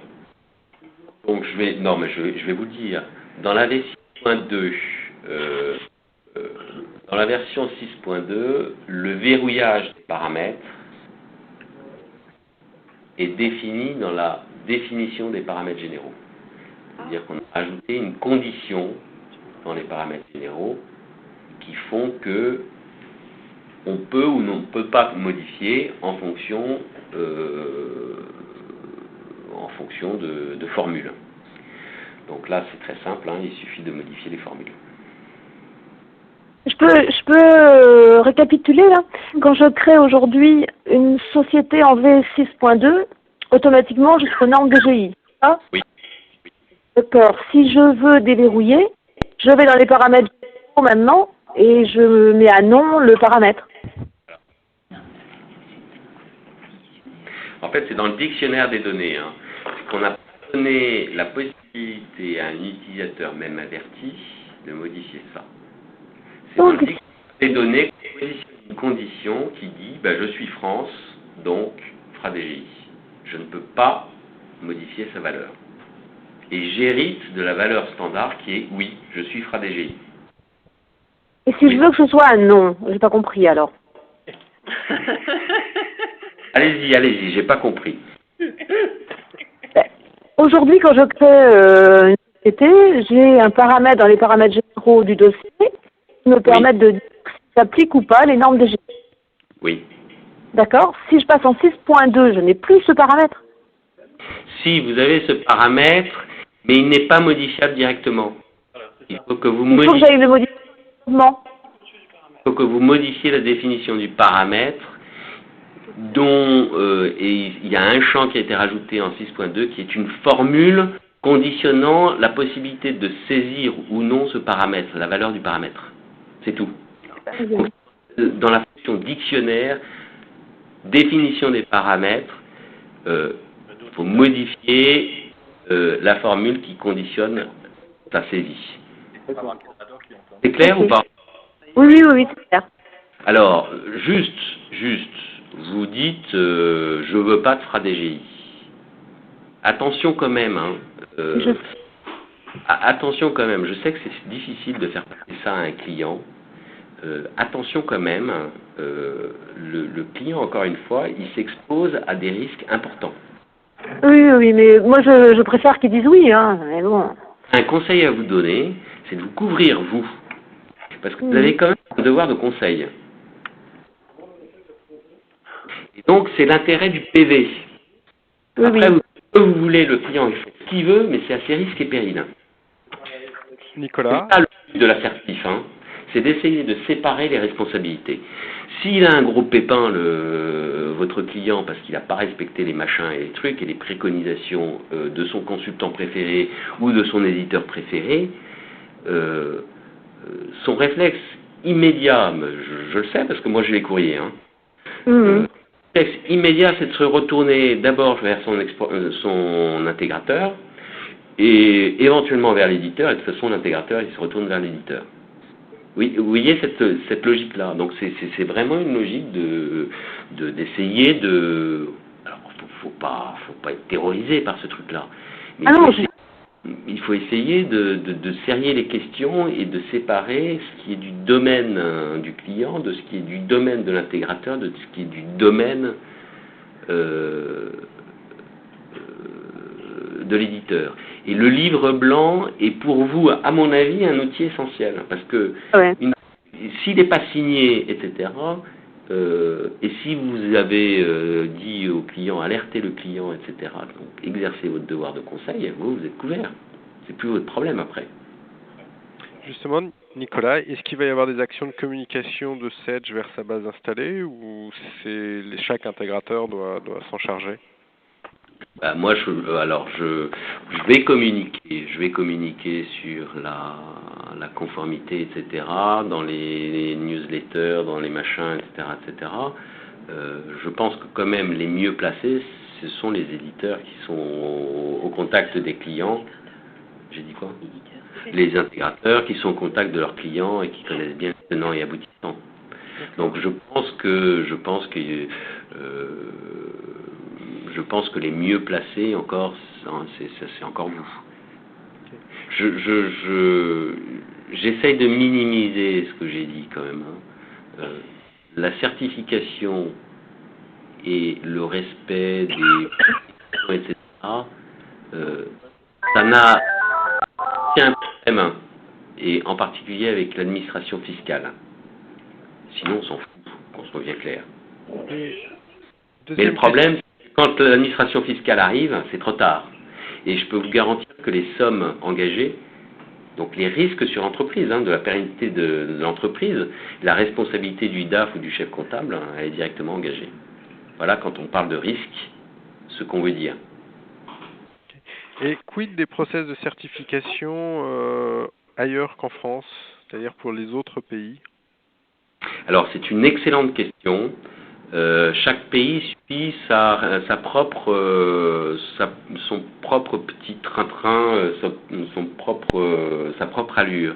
A: donc je vais vous dire, dans la V6.2, dans la version 6.2, le verrouillage des paramètres est défini dans la définition des paramètres généraux. C'est-à-dire qu'on a ajouté une condition dans les paramètres généraux qui font que on peut ou non peut pas modifier en fonction de formules. Donc là, c'est très simple, hein, il suffit de modifier les formules.
F: Je peux récapituler là. Quand je crée aujourd'hui une société en V6.2, automatiquement je suis aux normes DGI. Ah
A: Oui.
F: D'accord. Si je veux déverrouiller, je vais dans les paramètres maintenant et je mets à non le paramètre.
A: En fait, c'est dans le dictionnaire des données, hein, qu'on a donné la possibilité à un utilisateur, même averti, de modifier ça. C'est dans le dictionnaire des données qu'on positionne une condition qui dit je suis France, donc FraDGI. Je ne peux pas modifier sa valeur. Et j'hérite de la valeur standard qui est oui, je suis FraDGI.
F: Et si je veux que ce soit un non, j'ai pas compris alors.
A: Allez-y, j'ai pas compris.
F: Aujourd'hui, quand je crée une société, j'ai un paramètre dans les paramètres généraux du dossier qui me permettent de dire si s'applique ou pas les normes DGI.
A: Oui.
F: D'accord. Si je passe en 6.2, je n'ai plus ce paramètre.
A: Si vous avez ce paramètre, mais il n'est pas modifiable directement. Il faut que vous
F: Il faut que j'aille le modifier.
A: Il faut que vous modifiez la définition du paramètre dont et il y a un champ qui a été rajouté en 6.2 qui est une formule conditionnant la possibilité de saisir ou non ce paramètre, la valeur du paramètre. C'est tout. Donc, dans la fonction dictionnaire, définition des paramètres, il faut modifier la formule qui conditionne sa saisie. C'est clair ou pas?
F: Oui, c'est clair.
A: Alors, juste, vous dites je veux pas de FraDGI. Attention quand même, hein. Attention quand même, je sais que c'est difficile de faire passer ça à un client. Attention quand même, le client, encore une fois, il s'expose à des risques importants.
F: Oui, mais moi je préfère qu'ils disent oui, hein, mais bon.
A: Un conseil à vous donner, c'est de vous couvrir, vous. Parce que vous avez quand même un devoir de conseil. Et donc, c'est l'intérêt du PV. Après, vous voulez, le client, il fait ce qu'il veut, mais c'est à ses risques et périls.
G: Nicolas.
A: C'est ça le but de l'assertif, hein. C'est d'essayer de séparer les responsabilités. S'il a un gros pépin, votre client, parce qu'il n'a pas respecté les machins et les trucs et les préconisations de son consultant préféré ou de son éditeur préféré, son réflexe immédiat, je le sais parce que moi j'ai les courriers, hein, le réflexe immédiat, c'est de se retourner d'abord vers son intégrateur et éventuellement vers l'éditeur, et de toute façon l'intégrateur il se retourne vers l'éditeur. Oui, vous voyez cette logique-là. Donc c'est vraiment une logique d'essayer de. Alors faut pas être terrorisé par ce truc-là. Mais il faut essayer de serrer les questions et de séparer ce qui est du domaine du client de ce qui est du domaine de l'intégrateur, de ce qui est du domaine de l'éditeur. Et le livre blanc est pour vous, à mon avis, un outil essentiel. Parce que
F: Ouais.
A: s'il n'est pas signé, etc., et si vous avez dit au client, alertez le client, etc., donc exercez votre devoir de conseil, vous êtes couvert. C'est plus votre problème après.
G: Justement, Nicolas, est-ce qu'il va y avoir des actions de communication de Sedge vers sa base installée ou chaque intégrateur doit s'en charger?
A: Bah, moi, je vais communiquer sur la conformité, etc., dans les newsletters, dans les machins, etc., etc. Je pense que quand même les mieux placés, ce sont les éditeurs qui sont au contact des clients. J'ai dit quoi? Les intégrateurs qui sont au contact de leurs clients et qui connaissent bien les tenants et aboutissants. Donc je pense que les mieux placés encore, c'est encore vous. J'essaye de minimiser ce que j'ai dit quand même. La certification et le respect des etc. Ça n'a aucun problème, et en particulier avec l'administration fiscale. Sinon, on s'en fout, qu'on soit bien clair. Mais le problème, c'est que quand l'administration fiscale arrive, c'est trop tard. Et je peux vous garantir que les sommes engagées, donc les risques sur l'entreprise, de la pérennité de l'entreprise, la responsabilité du DAF ou du chef comptable, elle est directement engagée. Voilà, quand on parle de risque, ce qu'on veut dire.
G: Et quid des process de certification ailleurs qu'en France, c'est-à-dire pour les autres pays?
A: Alors, c'est une excellente question. Chaque pays suit son propre petit train-train, sa propre allure.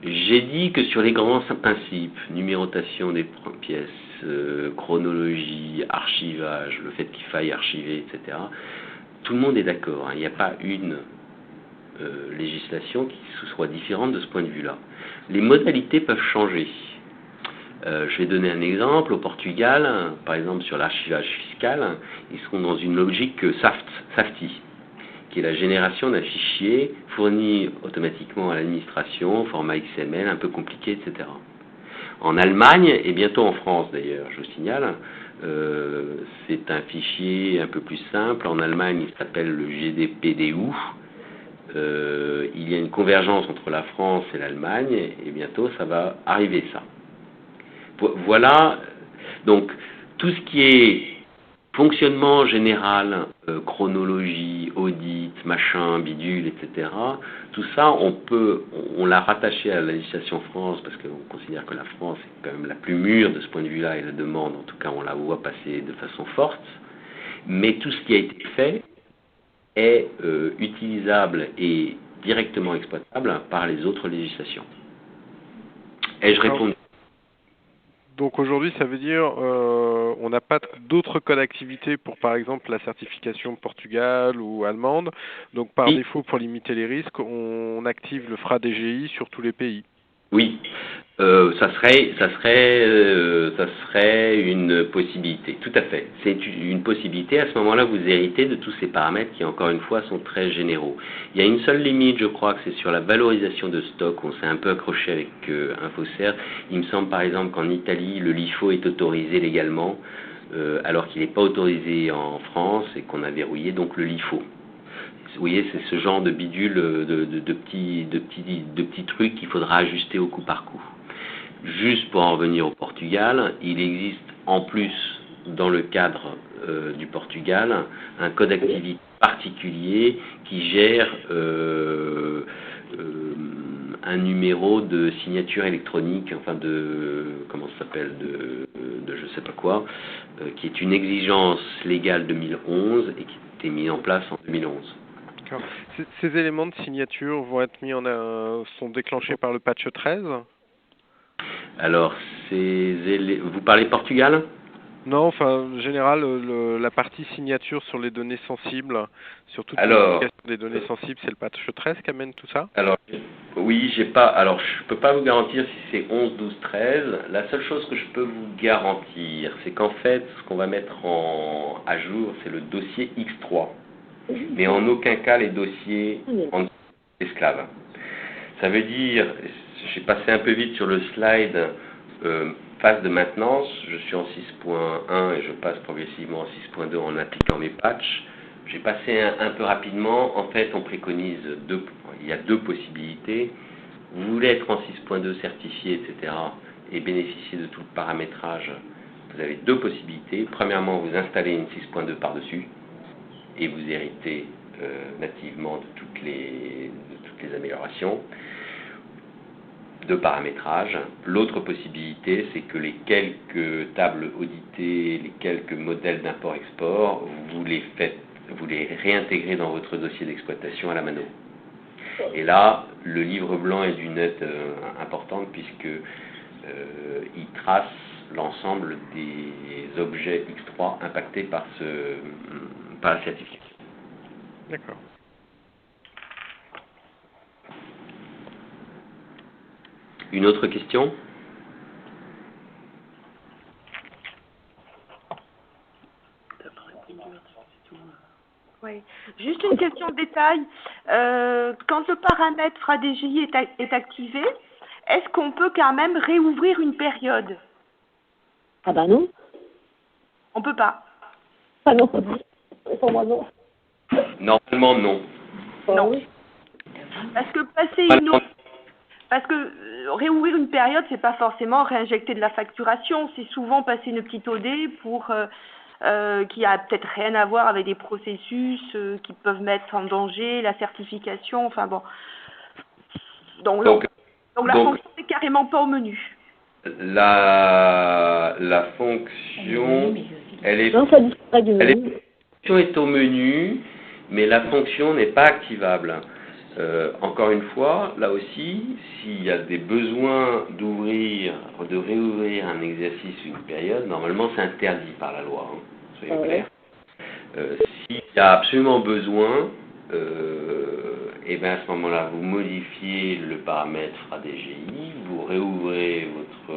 A: J'ai dit que sur les grands principes, numérotation des pièces, chronologie, archivage, le fait qu'il faille archiver, etc., tout le monde est d'accord. Il n'y a pas une législation qui soit différente de ce point de vue-là. Les modalités peuvent changer. Je vais donner un exemple. Au Portugal, par exemple sur l'archivage fiscal, ils sont dans une logique SAFTI, qui est la génération d'un fichier fourni automatiquement à l'administration, format XML, un peu compliqué, etc. En Allemagne, et bientôt en France d'ailleurs, je vous signale, c'est un fichier un peu plus simple. En Allemagne, il s'appelle le GDPDU. Il y a une convergence entre la France et l'Allemagne, et bientôt ça va arriver ça. Voilà, donc tout ce qui est fonctionnement général, chronologie, audit, machin, bidule, etc., tout ça, on l'a rattaché à la législation France, parce qu'on considère que la France est quand même la plus mûre de ce point de vue-là, et la demande, en tout cas, on la voit passer de façon forte, mais tout ce qui a été fait est utilisable et directement exploitable par les autres législations. Ai-je répondu?
G: Donc aujourd'hui, ça veut dire on n'a pas d'autres cas d'activité pour, par exemple, la certification Portugal ou allemande. Donc par défaut, pour limiter les risques, on active le FRA DGI sur tous les pays.
A: Oui, ça serait une possibilité, tout à fait. C'est une possibilité. À ce moment-là, vous héritez de tous ces paramètres qui, encore une fois, sont très généraux. Il y a une seule limite, je crois, que c'est sur la valorisation de stock. On s'est un peu accroché avec InfoCert. Il me semble, par exemple, qu'en Italie, le LIFO est autorisé légalement, alors qu'il n'est pas autorisé en France et qu'on a verrouillé donc le LIFO. Vous voyez, c'est ce genre de bidule, de petits trucs qu'il faudra ajuster au coup par coup. Juste pour en revenir au Portugal, il existe en plus, dans le cadre du Portugal, un code d'activité particulier qui gère un numéro de signature électronique, enfin comment ça s'appelle, de je sais pas quoi, qui est une exigence légale 2011 et qui a été mise en place en 2011.
G: Ces éléments de signature vont être sont déclenchés par le patch 13?
A: Alors, vous parlez Portugal?
G: Non, enfin, en général, la partie signature sur les données sensibles, sur toute
A: Alors,
G: l'utilisation des données sensibles, c'est le patch 13 qui amène tout ça?
A: alors, oui, j'ai pas. Alors, je peux pas vous garantir si c'est 11, 12, 13. La seule chose que je peux vous garantir, c'est qu'en fait, ce qu'on va mettre à jour, c'est le dossier X3, mais en aucun cas les dossiers en esclaves. Ça veut dire, j'ai passé un peu vite sur le slide, phase de maintenance, je suis en 6.1 et je passe progressivement en 6.2 en appliquant mes patchs. J'ai passé un peu rapidement, en fait on préconise il y a deux possibilités. Vous voulez être en 6.2 certifié, etc. et bénéficier de tout le paramétrage, vous avez deux possibilités. Premièrement, vous installez une 6.2 par-dessus et vous héritez nativement de toutes les améliorations de paramétrage. L'autre possibilité, c'est que les quelques tables auditées, les quelques modèles d'import-export, vous les réintégrez dans votre dossier d'exploitation à la mano. Et là, le livre blanc est d'une aide importante puisque il trace l'ensemble des objets X3 impactés par la certification.
G: D'accord.
A: Une autre question?
H: Oui. Juste une question de détail. Quand le paramètre FraDGI est activé, est-ce qu'on peut quand même réouvrir une période?
F: Ah bah non.
H: On peut pas.
F: Ah non. Pour moi, non.
A: Normalement, non.
H: Non. Parce que réouvrir une période, c'est pas forcément réinjecter de la facturation, c'est souvent passer une petite OD pour qui a peut-être rien à voir avec des processus qui peuvent mettre en danger la certification. Enfin bon. Donc la fonction n'est carrément pas au menu.
A: La fonction,
F: Non, ça disparaît du menu.
A: la fonction est au menu, mais la fonction n'est pas activable. Encore une fois, là aussi, s'il y a des besoins de réouvrir un exercice ou une période, normalement c'est interdit par la loi, hein, soyons clairs. S'il y a absolument besoin, et bien à ce moment-là, vous modifiez le paramètre FraDGI, vous réouvrez votre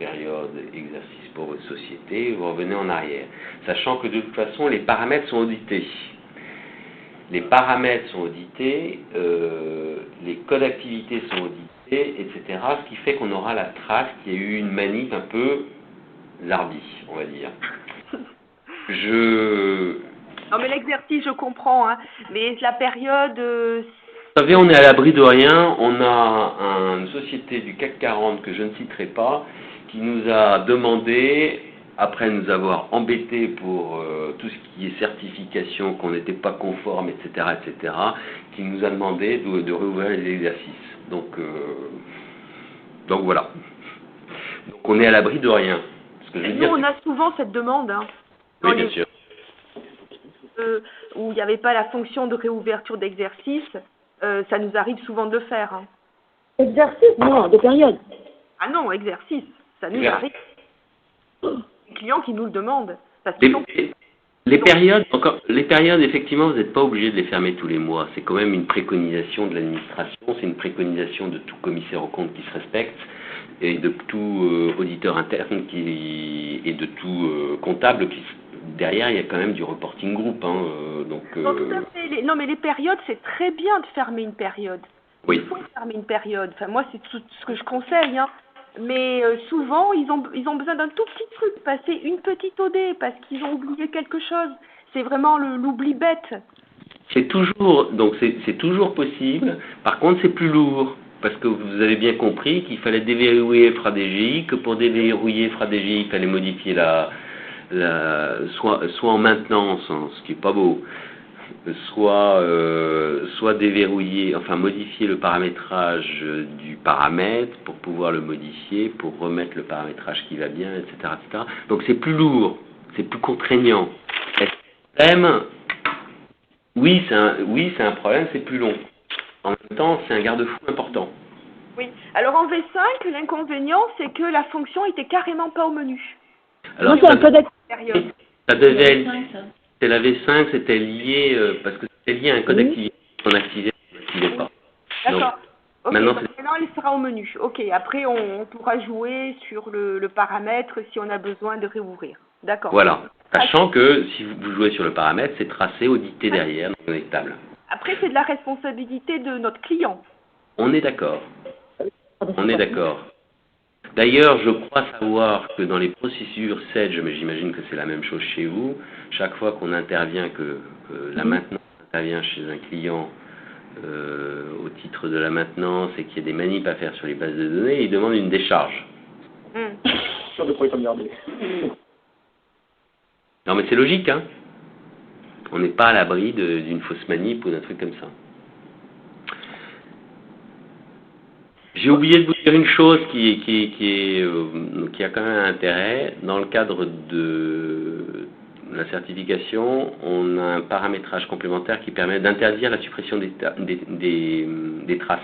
A: période exercice pour votre société, et vous revenez en arrière. Sachant que de toute façon, les paramètres sont audités. Les paramètres sont audités, les codes d'activité sont audités, etc. Ce qui fait qu'on aura la trace qu'il y a eu une manip un peu zarbi, on va dire.
H: Non mais l'exercice, je comprends, hein, mais la période...
A: Vous savez, on est à l'abri de rien. On a une société du CAC 40 que je ne citerai pas, qui nous a demandé, après nous avoir embêtés pour tout ce qui est certification, qu'on n'était pas conforme, etc., qui nous a demandé de rouvrir les exercices. Donc voilà. Donc on est à l'abri de rien. Ce que je veux dire,
H: on a souvent cette demande. Hein,
A: oui, bien sûr.
H: Où il n'y avait pas la fonction de réouverture d'exercice, ça nous arrive souvent de le faire. Hein.
F: Exercice? Non, de période.
H: Ah non, exercice, ça nous arrive. Les clients qui nous le demandent. Parce que
A: les périodes, effectivement, vous n'êtes pas obligé de les fermer tous les mois. C'est quand même une préconisation de l'administration, c'est une préconisation de tout commissaire aux comptes qui se respecte et de tout auditeur interne et de tout comptable qui derrière, il y a quand même du reporting group. Hein, donc,
H: non, tout à fait. Non, mais les périodes, c'est très bien de fermer une période.
A: Oui.
H: Il faut fermer une période. Enfin, moi, c'est tout ce que je conseille. Hein. Mais souvent, ils ont besoin d'un tout petit truc, passer une petite OD parce qu'ils ont oublié quelque chose. C'est vraiment l'oubli bête.
A: C'est toujours possible. Par contre, c'est plus lourd. Parce que vous avez bien compris qu'il fallait déverrouiller FraDGI, que pour déverrouiller FraDGI, il fallait modifier soit en maintenance, hein, ce qui est pas beau, soit déverrouiller, enfin modifier le paramétrage du paramètre pour pouvoir le modifier, pour remettre le paramétrage qui va bien, etc. etc. Donc c'est plus lourd, c'est plus contraignant. Oui, c'est un problème, c'est plus long. En même temps, c'est un garde-fou important.
H: Oui. Alors en V5, l'inconvénient, c'est que la fonction était carrément pas au menu.
A: Alors,
F: Non, c'est un code
H: Période.
A: ça devait être, c'est la V5, c'était lié, parce que c'était lié à un code
F: Oui.
A: d'activité qu'on activait ou qu'on n'activait pas.
H: D'accord. Ok,
A: Maintenant,
H: donc maintenant elle sera au menu. Ok, après on pourra jouer sur le paramètre si on a besoin de réouvrir. D'accord.
A: Voilà. Sachant que si vous jouez sur le paramètre, c'est tracé, audité derrière, non connectable.
H: Après c'est de la responsabilité de notre client.
A: On est d'accord. On est d'accord. D'ailleurs, je crois savoir que dans les procédures Sedge, mais j'imagine que c'est la même chose chez vous, chaque fois qu'on intervient, que la maintenance intervient chez un client au titre de la maintenance et qu'il y a des manips à faire sur les bases de données, il demande une décharge. Non mais c'est logique, hein. On n'est pas à l'abri d'une fausse manip ou d'un truc comme ça. J'ai oublié de vous dire une chose qui a quand même un intérêt. Dans le cadre de la certification, on a un paramétrage complémentaire qui permet d'interdire la suppression des traces.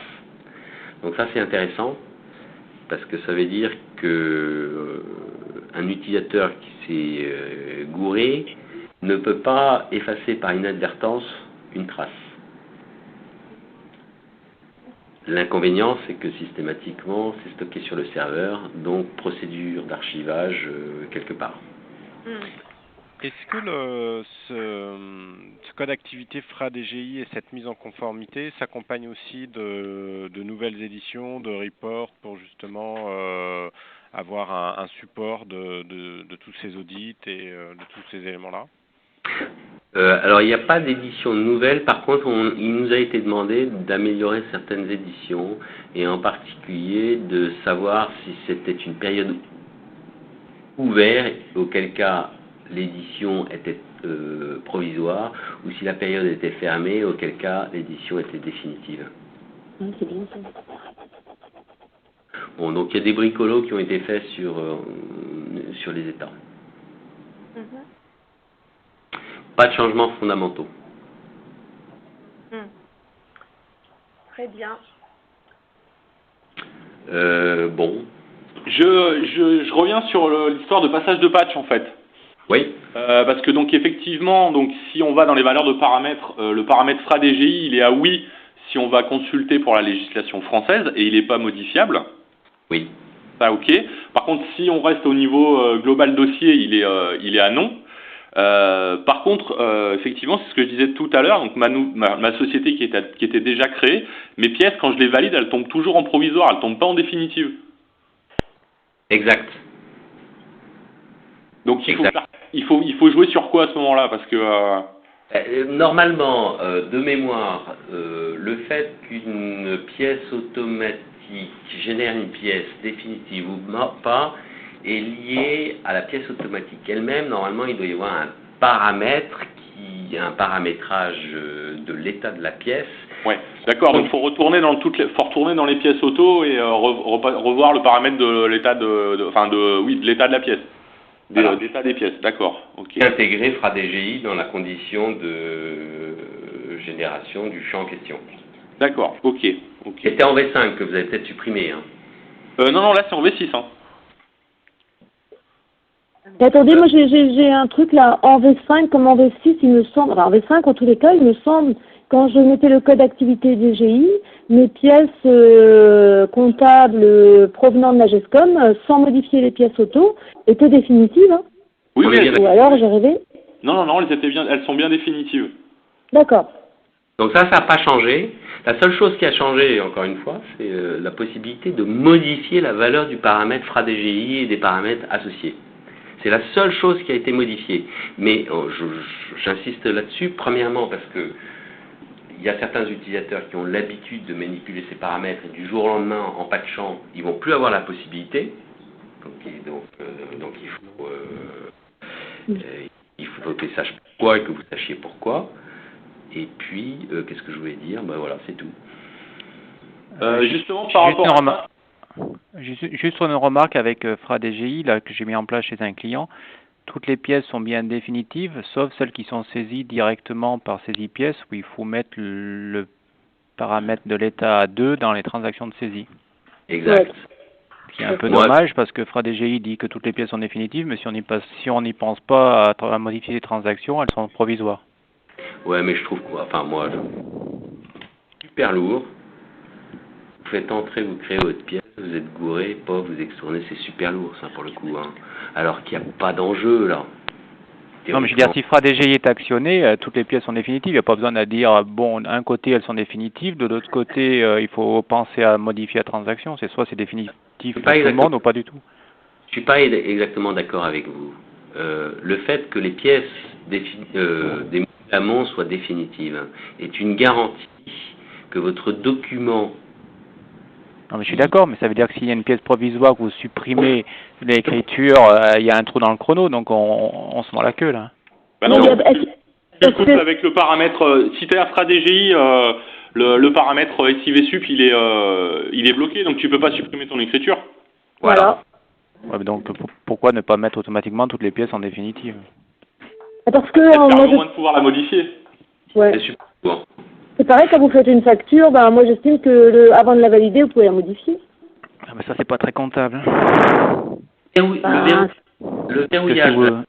A: Donc ça c'est intéressant, parce que ça veut dire que un utilisateur qui s'est gouré ne peut pas effacer par inadvertance une trace. L'inconvénient, c'est que systématiquement, c'est stocké sur le serveur, donc procédure d'archivage quelque part.
G: Est-ce que ce code activité FRA-DGI et cette mise en conformité s'accompagne aussi de nouvelles éditions, de reports pour justement avoir un support de tous ces audits et de tous ces éléments-là?
A: Alors, il n'y a pas d'édition nouvelle. Par contre, il nous a été demandé d'améliorer certaines éditions et en particulier de savoir si c'était une période ouverte, auquel cas l'édition était provisoire, ou si la période était fermée, auquel cas l'édition était définitive.
F: C'est bien ça.
A: Bon, donc il y a des bricolos qui ont été faits sur les états. Pas de changements fondamentaux.
H: Très bien.
A: Bon.
E: Je reviens sur l'histoire de passage de patch en fait.
A: Oui.
E: Parce que donc effectivement, donc si on va dans les valeurs de paramètres, le paramètre FRA-DGI, il est à oui si on va consulter pour la législation française et il n'est pas modifiable.
A: Oui.
E: Ça, ok. Par contre, si on reste au niveau global dossier, il est à non. Par contre, effectivement, c'est ce que je disais tout à l'heure. Donc ma société qui était déjà créée, mes pièces, quand je les valide, elles tombent toujours en provisoire, elles tombent pas en définitive.
A: Exact.
E: Donc il faut jouer sur quoi à ce moment-là, parce que
A: normalement, de mémoire, le fait qu'une pièce automatique génère une pièce définitive ou pas est lié à la pièce automatique elle-même. Normalement, il doit y avoir un paramètre un paramétrage de l'état de la pièce.
E: Ouais, d'accord. Donc, faut retourner dans les pièces auto et revoir le paramètre de l'état de l'état de la pièce, d'état des pièces. D'accord. Ok.
A: Intégrer FRA-DGI dans la condition de génération du champ en question.
E: D'accord. Ok.
A: C'était en V5 que vous avez peut-être supprimé. Hein.
E: Non, là c'est en V6. Hein.
F: Et attendez, moi j'ai un truc là, en V5 comme en V6, il me semble, alors en V5 en tous les cas, il me semble, quand je mettais le code d'activité DGI, mes pièces comptables provenant de la GESCOM, sans modifier les pièces auto, étaient définitives. Hein.
E: Oui,
F: ou alors j'ai rêvé.
E: Non, elles sont bien définitives.
F: D'accord.
A: Donc ça n'a pas changé. La seule chose qui a changé, encore une fois, c'est la possibilité de modifier la valeur du paramètre FRA-DGI et des paramètres associés. C'est la seule chose qui a été modifiée. Mais j'insiste là-dessus, premièrement parce que il y a certains utilisateurs qui ont l'habitude de manipuler ces paramètres et du jour au lendemain, en patchant, ils vont plus avoir la possibilité. Donc il faut qu'ils sachent pourquoi et que vous sachiez pourquoi. Et puis, qu'est-ce que je voulais dire? Ben voilà, c'est tout.
E: Justement, par rapport à ça...
I: Juste une remarque avec FRA-DGI là, que j'ai mis en place chez un client. Toutes les pièces sont bien définitives, sauf celles qui sont saisies directement par saisie pièces, où il faut mettre le paramètre de l'état à 2 dans les transactions de saisie.
A: Exact.
I: qui est un peu
A: Ouais.
I: dommage parce que FraDGI dit que toutes les pièces sont définitives, mais si on n'y pense pas à modifier les transactions, elles sont provisoires.
A: Ouais, mais je trouve quoi. Enfin, moi, super lourd. Vous faites entrer, vous créez votre pièce, vous êtes gouré, pas vous extournez, c'est super lourd, ça, pour le coup. Hein. Alors qu'il n'y a pas d'enjeu, là.
I: Non, mais je veux dire, si FraDGI est actionné, toutes les pièces sont définitives. Il n'y a pas besoin de dire, bon, d'un côté, elles sont définitives, de l'autre côté, il faut penser à modifier la transaction. C'est soit c'est définitif pour tout le monde ou pas du tout.
A: Je suis pas exactement d'accord avec vous. Le fait que les pièces des médicaments soient définitives est une garantie que votre document...
I: Non, mais je suis d'accord, mais ça veut dire que s'il y a une pièce provisoire que vous supprimez l'écriture, il y a un trou dans le chrono, donc on se mord la queue, là.
E: Bah non, tu couples avec le paramètre, si tu as FraDGI, le paramètre SIVSUP, il est bloqué, donc tu peux pas supprimer ton écriture.
F: Voilà.
I: Ouais, donc pourquoi ne pas mettre automatiquement toutes les pièces en définitive?
F: Parce que
E: Moi,
F: moi,
E: moins de pouvoir la modifier.
F: ouais.
A: C'est super lourd.
F: C'est pareil, quand vous faites une facture, ben, moi j'estime que avant de la valider, vous pouvez la modifier.
I: Ah, mais ça, c'est pas très comptable.
A: Le verrouillage...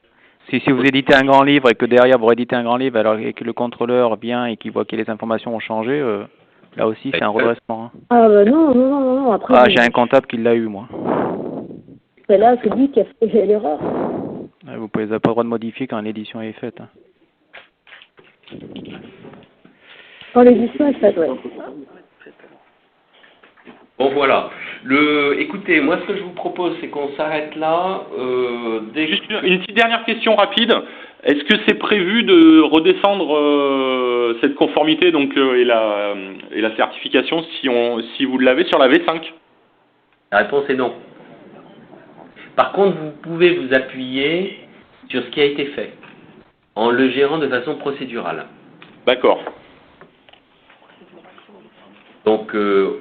I: Si vous éditez un grand livre et que derrière vous rééditez un grand livre alors, et que le contrôleur vient et qu'il voit que les informations ont changé, là aussi c'est un redressement. Hein.
F: Ah bah non. Après,
I: j'ai un comptable qui l'a eu, moi.
F: Là, c'est lui qui a fait l'erreur.
I: Vous n'avez pas le droit de modifier quand l'édition est faite. Hein.
F: Quand l'édition est faite, ouais.
A: Bon, voilà. Écoutez, moi, ce que je vous propose, c'est qu'on s'arrête là.
E: Juste une petite dernière question rapide. Est-ce que c'est prévu de redescendre cette conformité donc et la certification si vous l'avez sur la V5?
A: La réponse est non. Par contre, vous pouvez vous appuyer sur ce qui a été fait, en le gérant de façon procédurale.
E: D'accord.
A: Donc, ce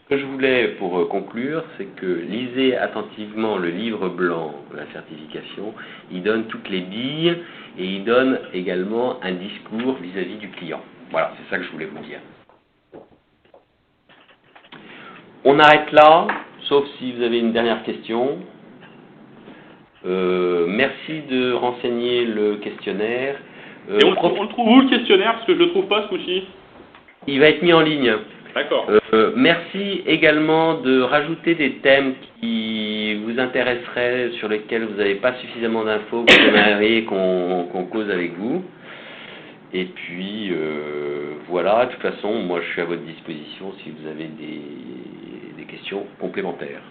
A: que je voulais pour conclure, c'est que lisez attentivement le livre blanc de la certification. Il donne toutes les billes et il donne également un discours vis-à-vis du client. Voilà, c'est ça que je voulais vous dire. On arrête là, sauf si vous avez une dernière question. Merci de renseigner le questionnaire.
E: Et on le trouve où le questionnaire? Parce que je le trouve pas ce coup-ci.
A: Il va être mis en ligne.
E: D'accord.
A: Merci également de rajouter des thèmes qui vous intéresseraient, sur lesquels vous n'avez pas suffisamment d'infos, que vous aimeriez qu'on cause avec vous. Et puis, voilà, de toute façon, moi je suis à votre disposition si vous avez des questions complémentaires.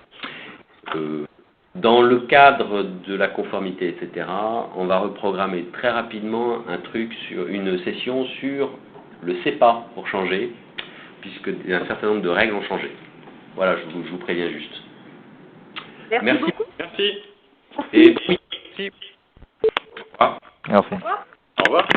A: Dans le cadre de la conformité, etc., on va reprogrammer très rapidement une session sur le CEPA pour changer, puisque un certain nombre de règles ont changé. Voilà, je vous préviens juste.
H: Merci beaucoup.
E: Merci.
A: Et puis,
B: Merci.
E: Au revoir.